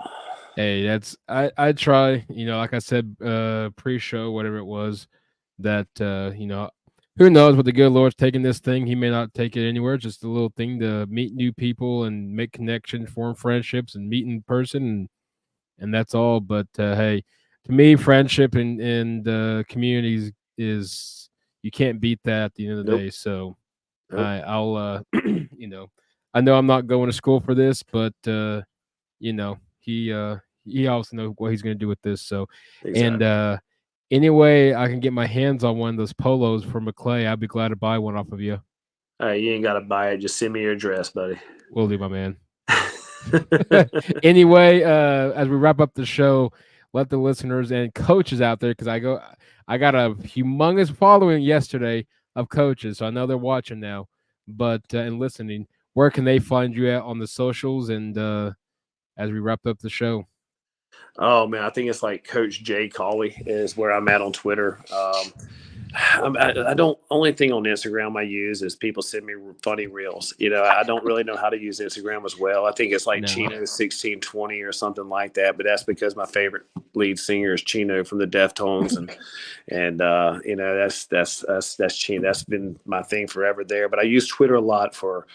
Hey, I try, like I said, pre-show, whatever it was, that who knows what the good Lord's taking this thing. He may not take it anywhere. Just a little thing to meet new people and make connections, form friendships, and meet in person, and that's all. But hey, to me, friendship and communities is. You can't beat that at the end of the day. So I'll, I know I'm not going to school for this, but he also knows what he's going to do with this. So, exactly. And anyway, I can get my hands on one of those polos for MaClay. I'd be glad to buy one off of you. All right, you ain't got to buy it. Just send me your address, buddy. Will do, my man. Anyway, as we wrap up the show, let the listeners and coaches out there, because I got a humongous following yesterday of coaches, so I know they're watching now, but and listening. Where can they find you at on the socials and as we wrap up the show? Oh man, I think it's like Coach J Cauley is where I'm at on Twitter. I don't. Only thing on Instagram I use is people send me funny reels. I don't really know how to use Instagram as well. I think it's like Chino 1620 or something like that. But that's because my favorite lead singer is Chino from the Deftones, and that's Chino. That's been my thing forever there. But I use Twitter a lot for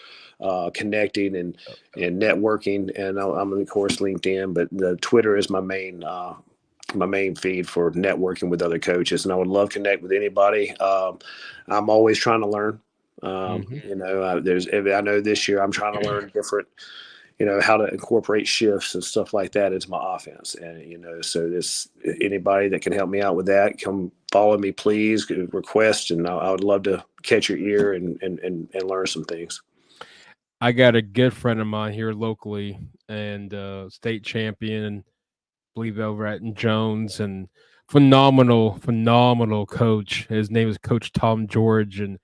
connecting and networking, and I'm of course LinkedIn. But the Twitter is my main feed for networking with other coaches, and I would love to connect with anybody. I'm always trying to learn. I know this year I'm trying to learn different, how to incorporate shifts and stuff like that into my offense. And, so anybody that can help me out with that, come follow me, please request. And I would love to catch your ear and learn some things. I got a good friend of mine here locally and state champion, believe over at Jones, and phenomenal coach. His name is Coach Tom George, and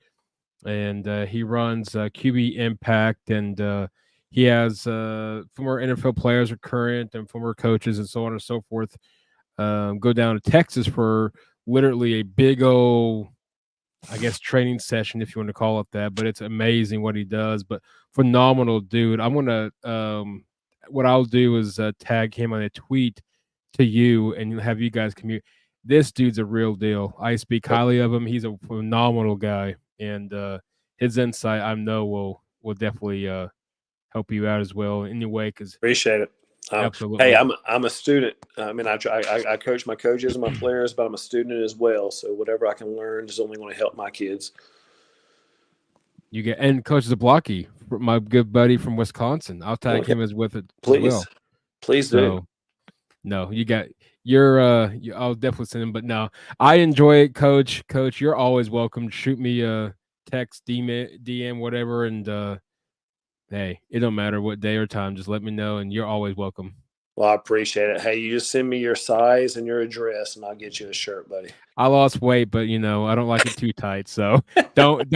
he runs QB Impact, and he has former NFL players, or current, and former coaches, and so on and so forth. Go down to Texas for literally a big old, I guess, training session, if you want to call it that. But it's amazing what he does. But phenomenal dude. I'm gonna what I'll do is tag him on a tweet to you and have you guys commute. This dude's a real deal. I speak highly of him. He's a phenomenal guy, and his insight I know will definitely help you out as well. Anyway, because appreciate it. Absolutely. Hey, I'm a student. I mean, I coach my coaches and my players, but I'm a student as well. So whatever I can learn is only going to help my kids. You get and Coach Zablocki, my good buddy from Wisconsin. I'll tag Okay. him as with it Please, as well. please do. So no, you got I'll definitely send him. But no, I enjoy it, Coach. Coach, you're always welcome. Shoot me a text, DM, whatever, and hey, it don't matter what day or time. Just let me know, and you're always welcome. Well, I appreciate it. Hey, you just send me your size and your address, and I'll get you a shirt, buddy. I lost weight, but I don't like it too tight, so don't.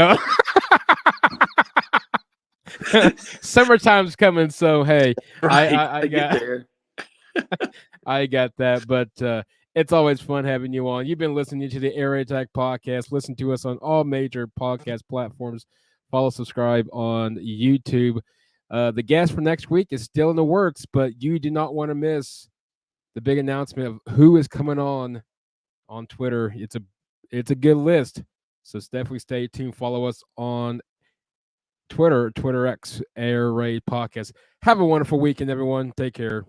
Summertime's coming, so hey, I got there. I got that, but it's always fun having you on. You've been listening to the Air Raid Attack podcast. Listen to us on all major podcast platforms. Follow, subscribe on YouTube. The guest for next week is still in the works, but you do not want to miss the big announcement of who is coming on Twitter. It's a good list, so definitely stay tuned. Follow us on Twitter X Air Raid Podcast. Have a wonderful weekend, everyone. Take care.